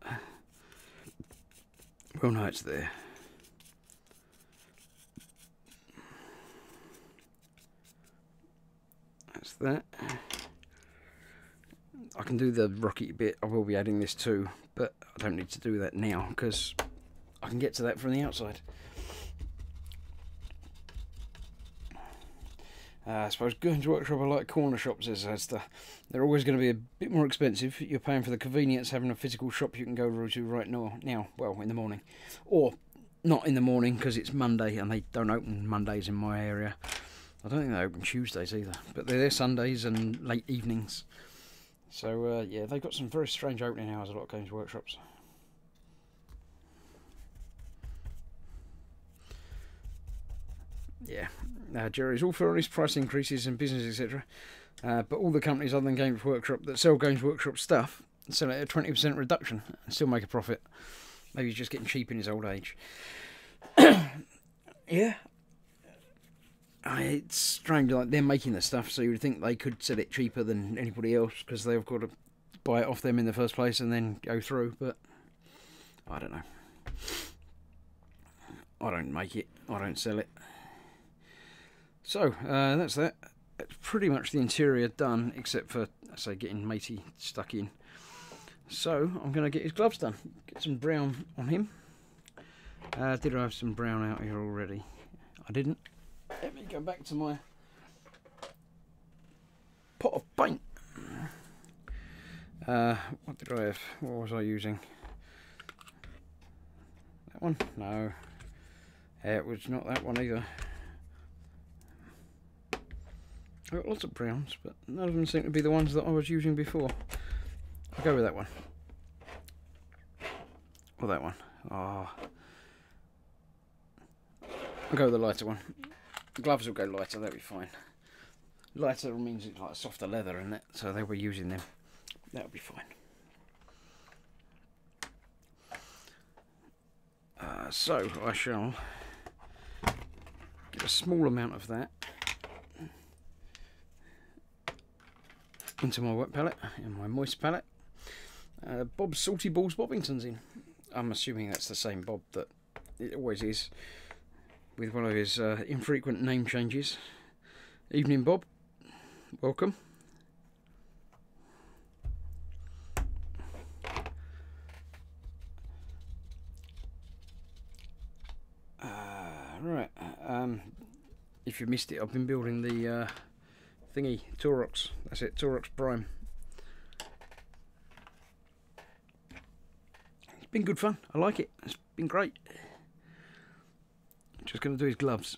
we'll know it's there. That's that. I can do the rocky bit. I will be adding this too, but I don't need to do that now because I can get to that from the outside. I suppose Gurn's Workshop are like corner shops, says Hester. They're always going to be a bit more expensive. You're paying for the convenience having a physical shop you can go to right now. Well, in the morning. Or not in the morning because it's Monday and they don't open Mondays in my area. I don't think they open Tuesdays either. But they're there Sundays and late evenings. So, yeah, they've got some very strange opening hours, a lot of Games Workshops. Yeah. Jerry's all for honest price increases and business, etc. But all the companies other than Games Workshop that sell Games Workshop stuff sell it at a 20% reduction and still make a profit. Maybe he's just getting cheap in his old age. Yeah. It's strange, like they're making the stuff, so you would think they could sell it cheaper than anybody else because they've got to buy it off them in the first place and then go through, but I don't know. I don't make it, I don't sell it. So, that's that. It's pretty much the interior done, except for, I say, getting Matey stuck in. So, I'm going to get his gloves done. Get some brown on him. Did I have some brown out here already? I didn't. Let me go back to my pot of paint. What did I have? What was I using? That one? No. It was not that one either. I've got lots of browns, but none of them seem to be the ones that I was using before. I'll go with that one. Or that one. Oh. I'll go with the lighter one. Gloves will go lighter, that'll be fine. Lighter means it's like a softer leather in that, so they were using them. That'll be fine. So I shall get a small amount of that into my wet palette and my moist palette. Bob's Salty Balls Bobbington's in. I'm assuming that's the same Bob that it always is, with one of his infrequent name changes. Evening, Bob. Welcome. Right. If you missed it, I've been building the thingy, Taurox. That's it, Taurox Prime. It's been good fun. I like it. It's been great. Just going to do his gloves.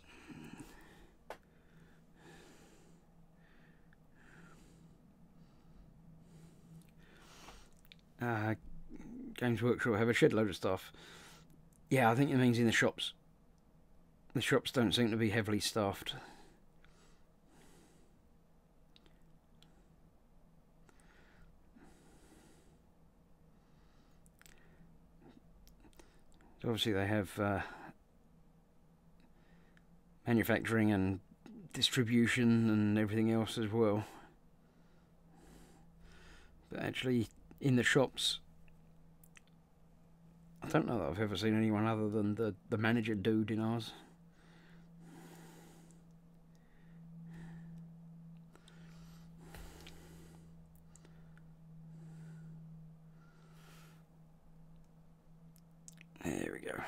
Games Workshop have a shed load of stuff. Yeah, I think it means in the shops. The shops don't seem to be heavily staffed. So obviously they have manufacturing and distribution and everything else as well. But actually, in the shops, I don't know that I've ever seen anyone other than the manager dude in ours. There we go.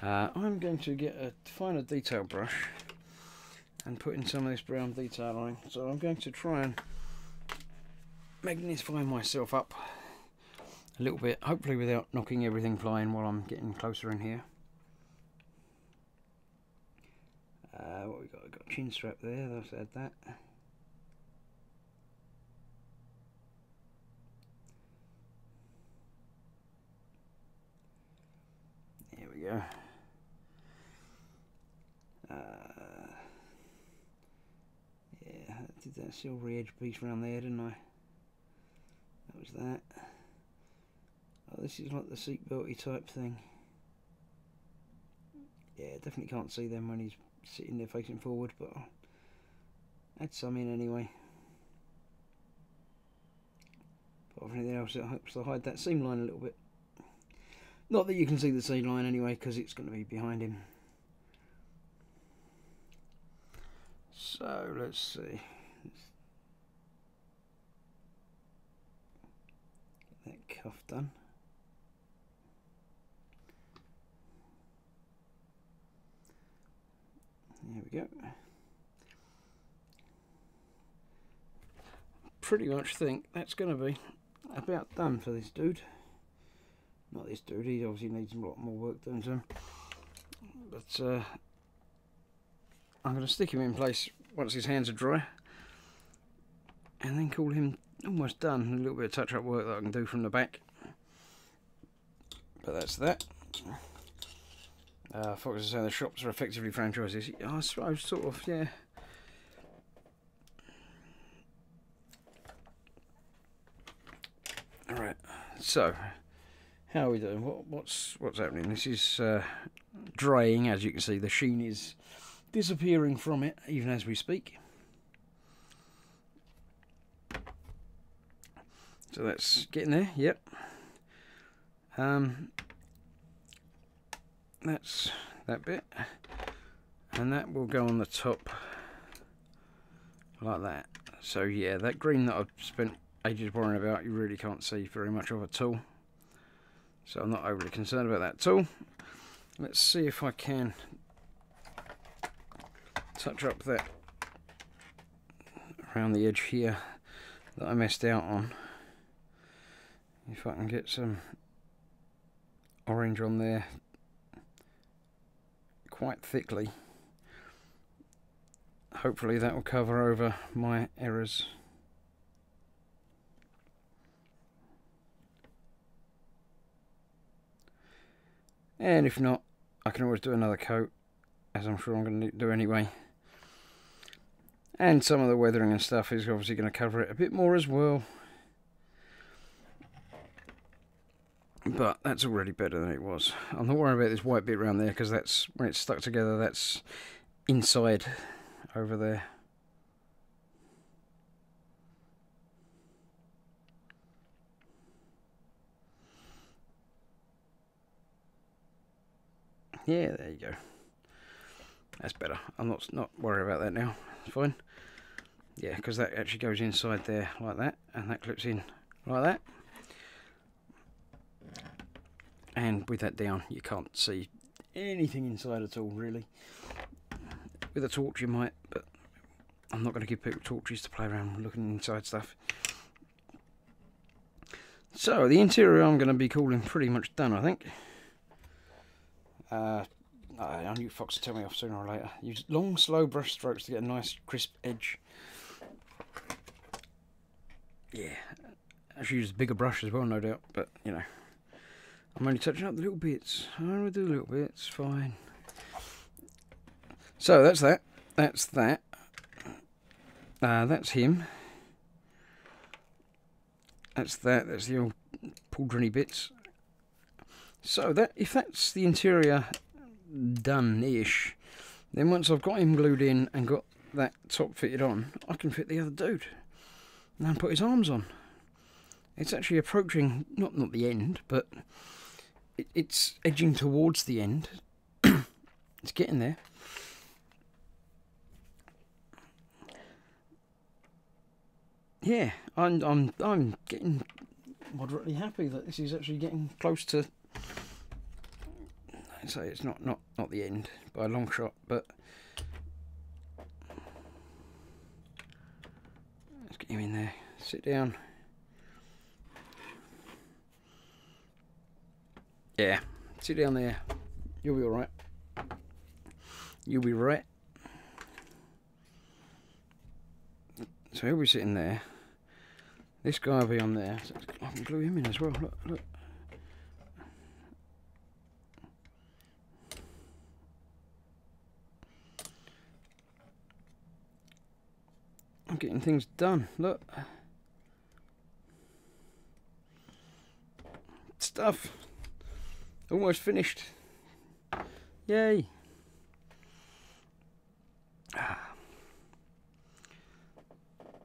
I'm going to get a finer detail brush and put in some of this brown detailing. So I'm going to try and magnify myself up a little bit, hopefully without knocking everything flying while I'm getting closer in here. What we got? We've got a chin strap there, let's add that. There we go. Yeah, I did that silvery edge piece around there, didn't I? That was that. Oh, this is like the seatbelty type thing. Yeah, definitely can't see them when he's sitting there facing forward, but I'll add some in anyway. But everything else, it helps to hide that seam line a little bit. Not that you can see the seam line anyway, because it's going to be behind him. So let's see. Get that cuff done. There we go. Pretty much think that's going to be about done for this dude. Not this dude, he obviously needs a lot more work done to him. But I'm going to stick him in place once his hands are dry. And then call him almost done. A little bit of touch-up work that I can do from the back. But that's that. Fox is saying the shops are effectively franchises. I suppose, sort of, yeah. Alright, so How are we doing? What's happening? This is drying, as you can see. The sheen is disappearing from it, even as we speak. So that's getting there. Yep. That's that bit, and that will go on the top like that. So yeah, that green that I've spent ages worrying about, you really can't see very much of at all. So I'm not overly concerned about that at all. Let's see if I can touch up that around the edge here that I messed out on. If I can get some orange on there quite thickly, hopefully that will cover over my errors. And if not, I can always do another coat, as I'm sure I'm going to do anyway. And some of the weathering and stuff is obviously going to cover it a bit more as well. But that's already better than it was. I'm not worried about this white bit around there, because that's, when it's stuck together, that's inside over there. Yeah, there you go. That's better. I'm not worried about that now. It's fine. Yeah, because that actually goes inside there like that, and that clips in like that. And with that down, you can't see anything inside at all, really. With a torch you might, but I'm not going to give people torches to play around looking inside stuff. So, the interior I'm going to be calling pretty much done, I think. I knew Fox would tell me off sooner or later. Use long, slow brush strokes to get a nice, crisp edge. Yeah, I should use a bigger brush as well, no doubt, but, you know. I'm only touching up the little bits. I want to do little bits, fine. So, that's that. That's that. That's him. That's that. That's the old pauldrony bits. So that, if that's the interior done-ish, then once I've got him glued in and got that top fitted on, I can fit the other dude and then put his arms on. It's actually approaching, not the end, but it's edging towards the end. It's getting there. Yeah, I'm getting moderately happy that this is actually getting close to. I'd say it's not the end by a long shot, but let's get him in there. Sit down. Yeah, sit down there. You'll be all right. You'll be right. So he'll be sitting there. This guy will be on there. So I can glue him in as well. Look, look. I'm getting things done. Look. Stuff. Almost finished. Yay.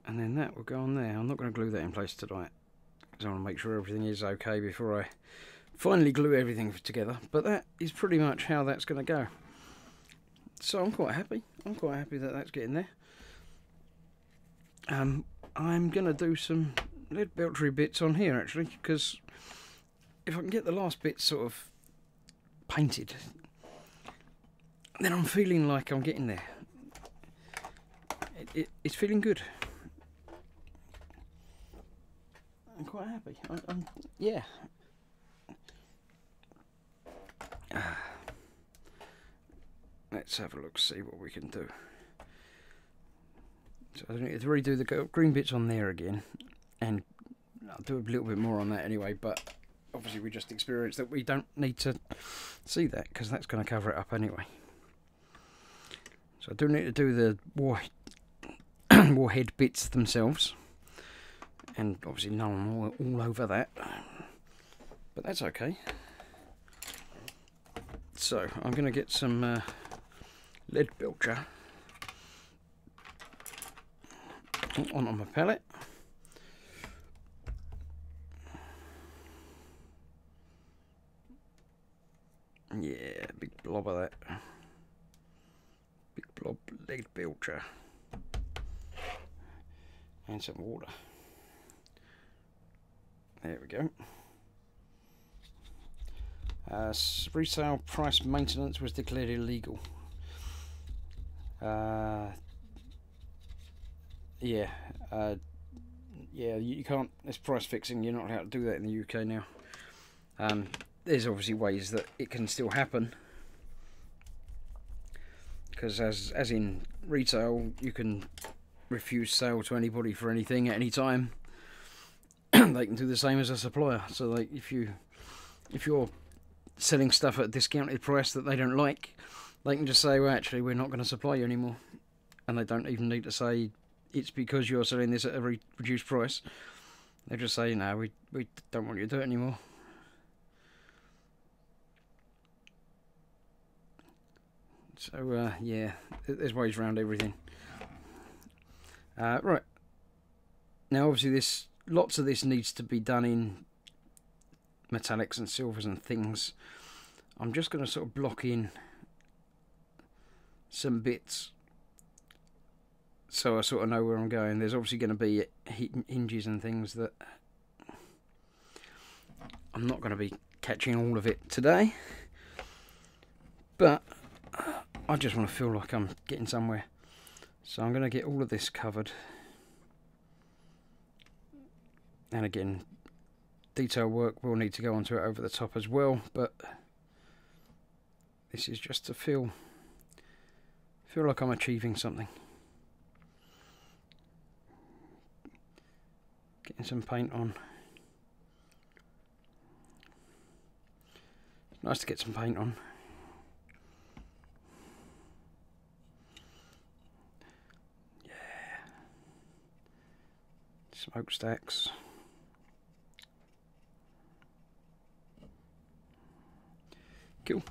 And then that will go on there. I'm not going to glue that in place tonight, because I want to make sure everything is okay before I finally glue everything together. But that is pretty much how that's going to go. So I'm quite happy. I'm quite happy that that's getting there. I'm going to do some lead belchery bits on here, actually, because if I can get the last bit sort of painted, then I'm feeling like I'm getting there. It's feeling good. I'm quite happy. Yeah. Let's have a look, see what we can do. So I need to redo the green bits on there again, and I'll do a little bit more on that anyway, but obviously we just experienced that we don't need to see that, because that's going to cover it up anyway. So I do need to do the warhead bits themselves, and obviously no one all over that, but that's okay. So I'm going to get some lead bilger on my palette. Yeah, big blob of that. Big blob lead bilger. And some water. There we go. Resale price maintenance was declared illegal. Yeah, you can't. It's price fixing. You're not allowed to do that in the UK now. There's obviously ways that it can still happen, because as in retail, you can refuse sale to anybody for anything at any time. They can do the same as a supplier. So, like, if you're selling stuff at a discounted price that they don't like, they can just say, well, actually, we're not going to supply you anymore. And they don't even need to say it's because you're selling this at a reduced price. They just say, no, we don't want you to do it anymore. So, yeah, there's ways around everything. Right. Now, obviously, lots of this needs to be done in metallics and silvers and things. I'm just going to sort of block in some bits so I sort of know where I'm going. There's obviously going to be hinges and things that I'm not going to be catching all of it today, but I just want to feel like I'm getting somewhere. So I'm going to get all of this covered. And again, detail work will need to go onto it over the top as well, but this is just to feel like I'm achieving something. Getting some paint on. It's nice to get some paint on. Yeah. Smokestacks. Cool.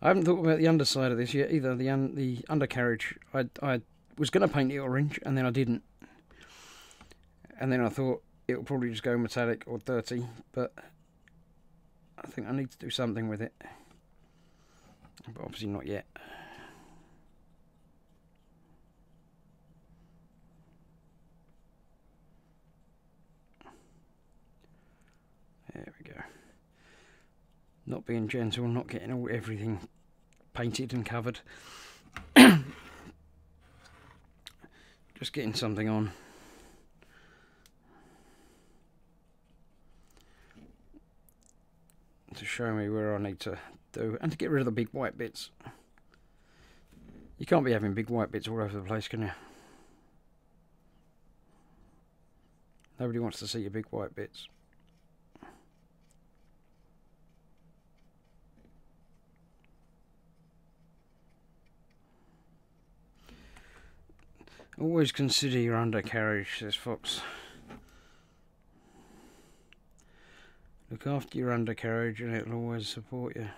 I haven't thought about the underside of this yet either. The undercarriage. I was going to paint it orange, and then I didn't. And then I thought it'll probably just go metallic or dirty, but I think I need to do something with it. But obviously not yet. There we go. Not being gentle, not getting everything painted and covered. Just getting something on. To show me where I need to do, and to get rid of the big white bits. You can't be having big white bits all over the place, can you? Nobody wants to see your big white bits. Always consider your undercarriage, says Fox. Look after your undercarriage and it'll always support you.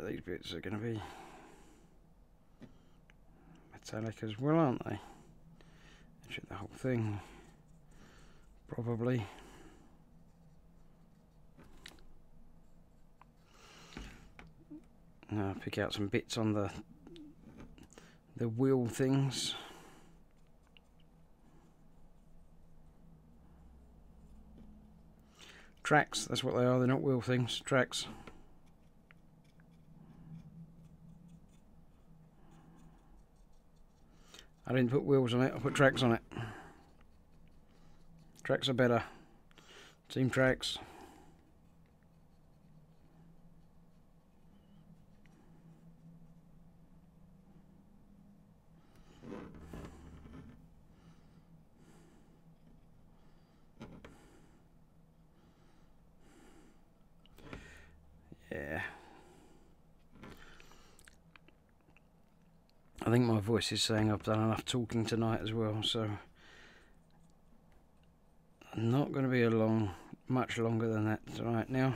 These bits are going to be metallic as well, aren't they? Actually, the whole thing, probably. Now pick out some bits on the wheel things. Tracks, that's what they are, they're not wheel things, tracks. I didn't put wheels on it, I put tracks on it. Tracks are better. Team tracks. Yeah. I think my voice is saying I've done enough talking tonight as well, so not going to be much longer than that tonight now.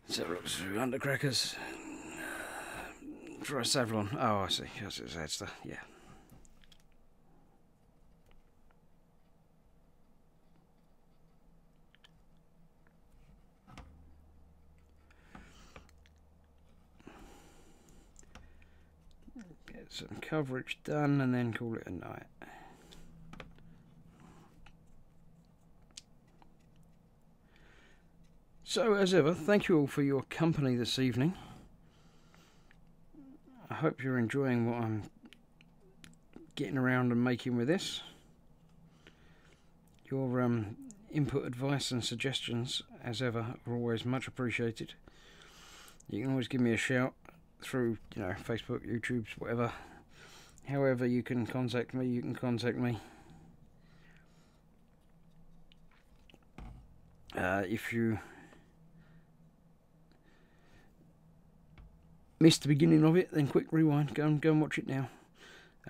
So look through undercrackers. Try Savlon. Oh, I see. That's the, yeah. Get some coverage done and then call it a night. So, as ever, thank you all for your company this evening. I hope you're enjoying what I'm getting around and making with this. Your input, advice and suggestions, as ever, are always much appreciated. You can always give me a shout through, you know, Facebook, YouTube, whatever. However you can contact me, you can contact me. If you missed the beginning of it, then quick rewind, go and watch it now.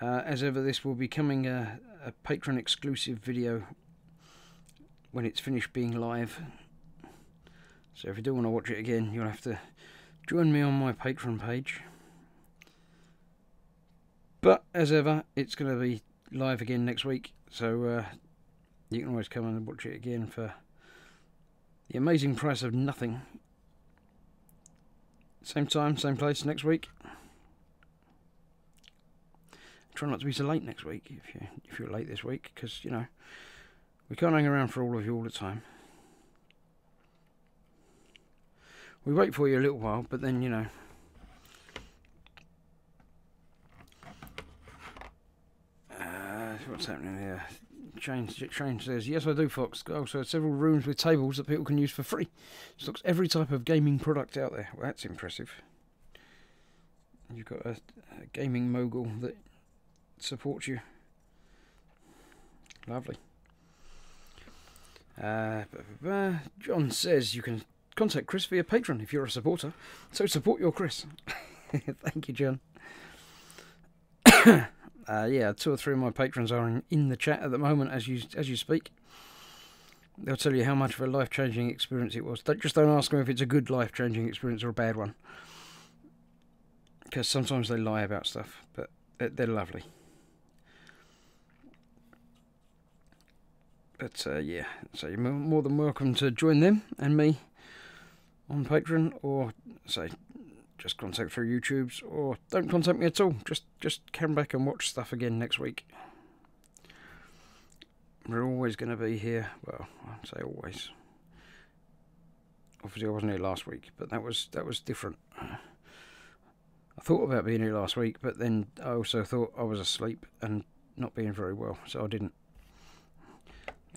As ever, this will be coming a Patreon exclusive video when it's finished being live. So if you do want to watch it again, you'll have to join me on my Patreon page. But as ever, it's going to be live again next week, so you can always come and watch it again for the amazing price of nothing. Same time, same place next week. Try not to be so late next week if you're late this week, because you know we can't hang around for all of you all the time. We wait for you a little while, but then you know. What's happening here? Change says, yes I do, Fox. Also several rooms with tables that people can use for free. Stocks every type of gaming product out there. Well, that's impressive. You've got a gaming mogul that supports you. Lovely. John says you can contact Chris via Patreon if you're a supporter. So support your Chris. Thank you, John. Yeah, 2 or 3 of my patrons are in the chat at the moment as you speak. They'll tell you how much of a life-changing experience it was. Just don't ask them if it's a good life-changing experience or a bad one, because sometimes they lie about stuff, but they're lovely. But yeah, so you're more than welcome to join them and me on Patreon, or say just contact through YouTube's, or don't contact me at all. Just come back and watch stuff again next week. We're always going to be here. Well, I'd say always. Obviously, I wasn't here last week, but that was different. I thought about being here last week, but then I also thought I was asleep and not being very well, so I didn't.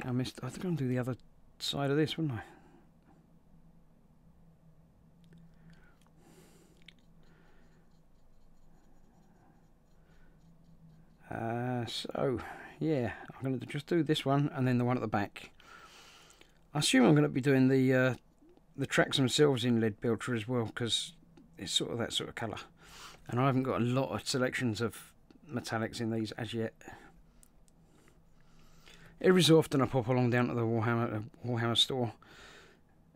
I think I'm going to do the other side of this, wouldn't I? So, yeah, I'm going to just do this one and then the one at the back. I assume I'm going to be doing the tracks themselves in lead belcher as well, because it's sort of that sort of colour. And I haven't got a lot of selections of metallics in these as yet. Every so often I pop along down to the Warhammer store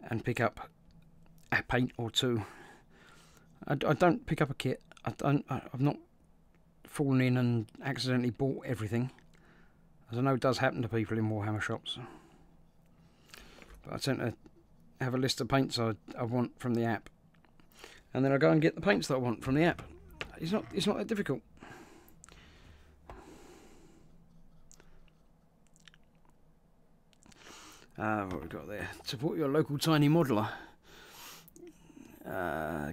and pick up a paint or two. I don't pick up a kit. I've not fallen in and accidentally bought everything, as I know it does happen to people in Warhammer shops. But I tend to have a list of paints I want from the app, and then I go and get the paints that I want from the app. It's not that difficult. What we got there? Support your local tiny modeller.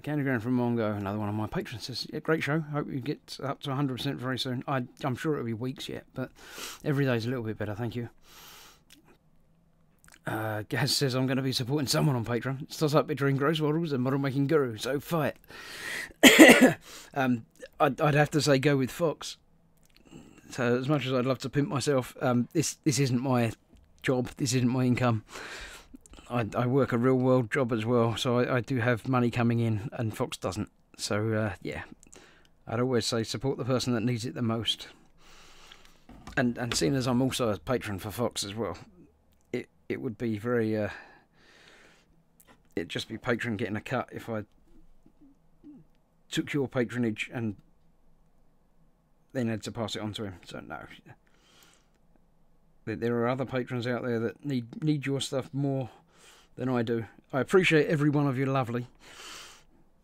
Candy Ground from Mongo, another one of my patrons, says, yeah, great show. Hope you get up to 100% very soon. I'm sure it'll be weeks yet, but every day's a little bit better, thank you. Gaz says, I'm going to be supporting someone on Patreon. It starts up between gross models and model making guru, so fight. I'd have to say go with Fox. So as much as I'd love to pimp myself, this isn't my job. This isn't my income. I work a real world job as well, so I do have money coming in, and Fox doesn't. So yeah, I'd always say support the person that needs it the most. And seeing as I'm also a patron for Fox as well, it would be very it'd just be patron getting a cut if I took your patronage and then had to pass it on to him. So no. There are other patrons out there that need your stuff more than I do. I appreciate every one of you lovely,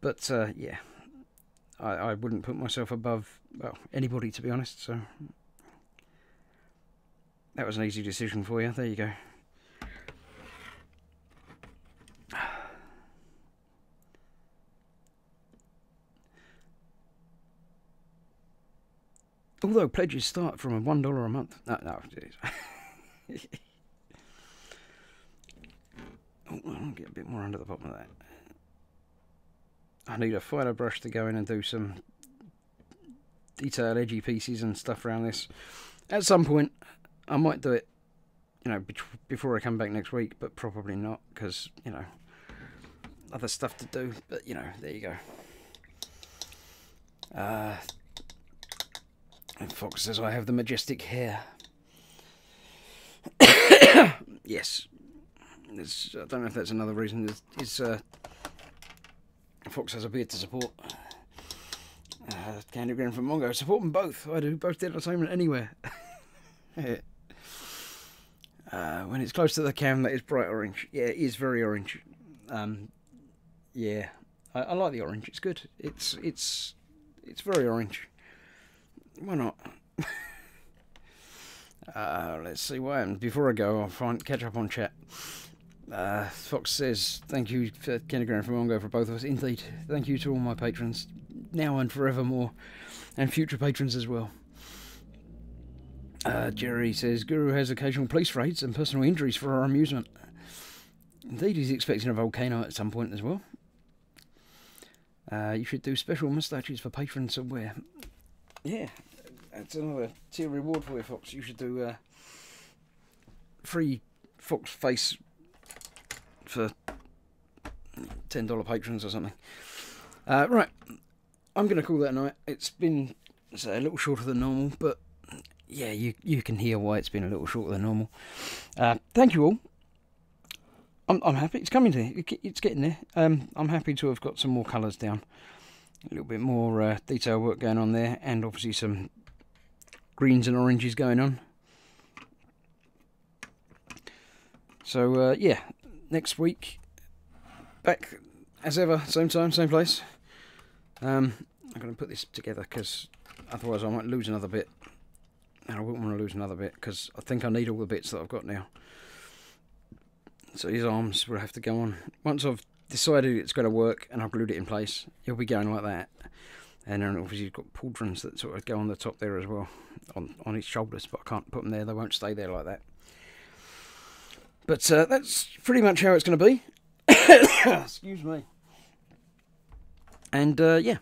but yeah, I wouldn't put myself above, well, anybody, to be honest. So that was an easy decision for you. There you go. Although pledges start from $1 a month. No. Oh, I'll get a bit more under the bottom of that. I need a finer brush to go in and do some detailed edgy pieces and stuff around this. At some point, I might do it, you know, before I come back next week, but probably not, because, you know, other stuff to do. But, you know, there you go. And Fox says I have the majestic hair. Yes. I don't know if that's another reason. Fox has a beard to support. Candygram from Mongo. Support them both. I do. Both the entertainment anywhere. When it's close to the cam, that is bright orange. Yeah, it is very orange. Yeah. I like the orange. It's good. It's very orange. Why not? Let's see what happens. Before I go, I'll catch up on chat. Fox says, thank you for Candygram from Mongo for both of us. Indeed. Thank you to all my patrons, now and forevermore, and future patrons as well. Jerry says, Guru has occasional police raids and personal injuries for our amusement. Indeed, he's expecting a volcano at some point as well. You should do special moustaches for patrons somewhere. Yeah, that's another tier reward for you, Fox. You should do free Fox face for $10 patrons or something. Right, I'm going to call that a night. It's been a little shorter than normal, but yeah, you can hear why it's been a little shorter than normal. Thank you all. I'm happy. It's coming to it's getting there. I'm happy to have got some more colours down. A little bit more detail work going on there, and obviously some greens and oranges going on. So yeah, next week, back as ever, same time, same place. I'm going to put this together because otherwise I might lose another bit. And I wouldn't want to lose another bit because I think I need all the bits that I've got now. So these arms will have to go on. Once I've decided it's going to work and I've glued it in place, it'll be going like that. And then obviously you've got pauldrons that sort of go on the top there as well, on its shoulders, but I can't put them there, they won't stay there like that. But that's pretty much how it's going to be. Excuse me. And yeah,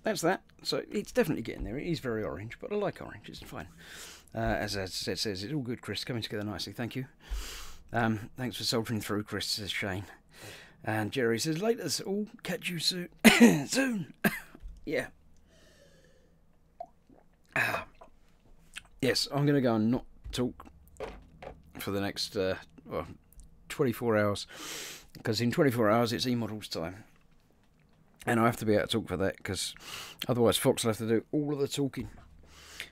that's that. So it's definitely getting there. It is very orange, but I like orange, it's fine. As it says, it's all good, Chris, coming together nicely, thank you. Thanks for soldiering through, Chris, says Shane. And Jerry says, laters, all catch you soon. Soon. Yeah. Yes, I'm going to go and not talk for the next 24 hours. Because in 24 hours it's E-Models time. And I have to be able to talk for that, because otherwise Fox will have to do all of the talking.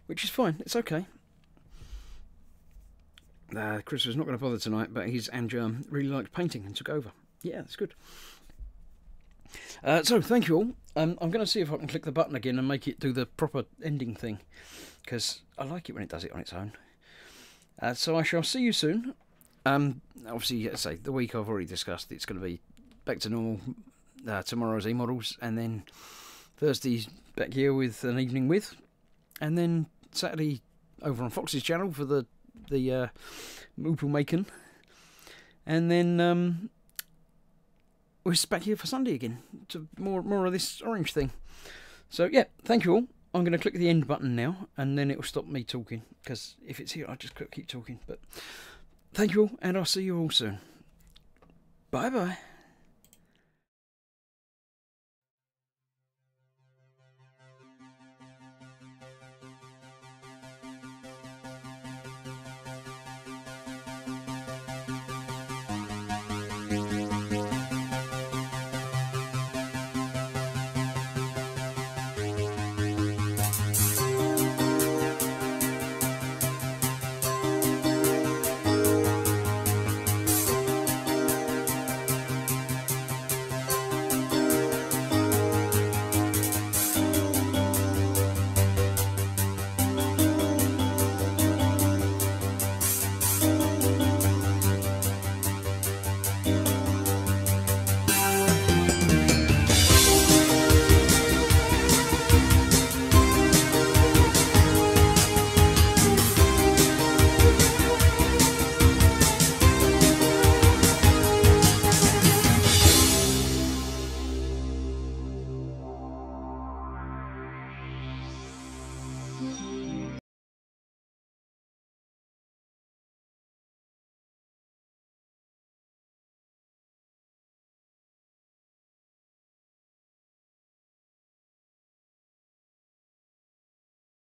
Which is fine, it's okay. Chris was not going to bother tonight, but his Angerm really liked painting and took over. Yeah, that's good. So, thank you all. I'm going to see if I can click the button again and make it do the proper ending thing, because I like it when it does it on its own. So I shall see you soon. Obviously, as I say, the week I've already discussed, it's going to be back to normal. Tomorrow's E-Models, and then Thursday's back here with an evening with, and then Saturday over on Fox's channel for the Moopel making, and then we're back here for Sunday again to more of this orange thing. So yeah, thank you all. I'm going to click the end button now, and then it will stop me talking, because if it's here I'll just keep talking. But Thank you all, and I'll see you all soon. Bye bye.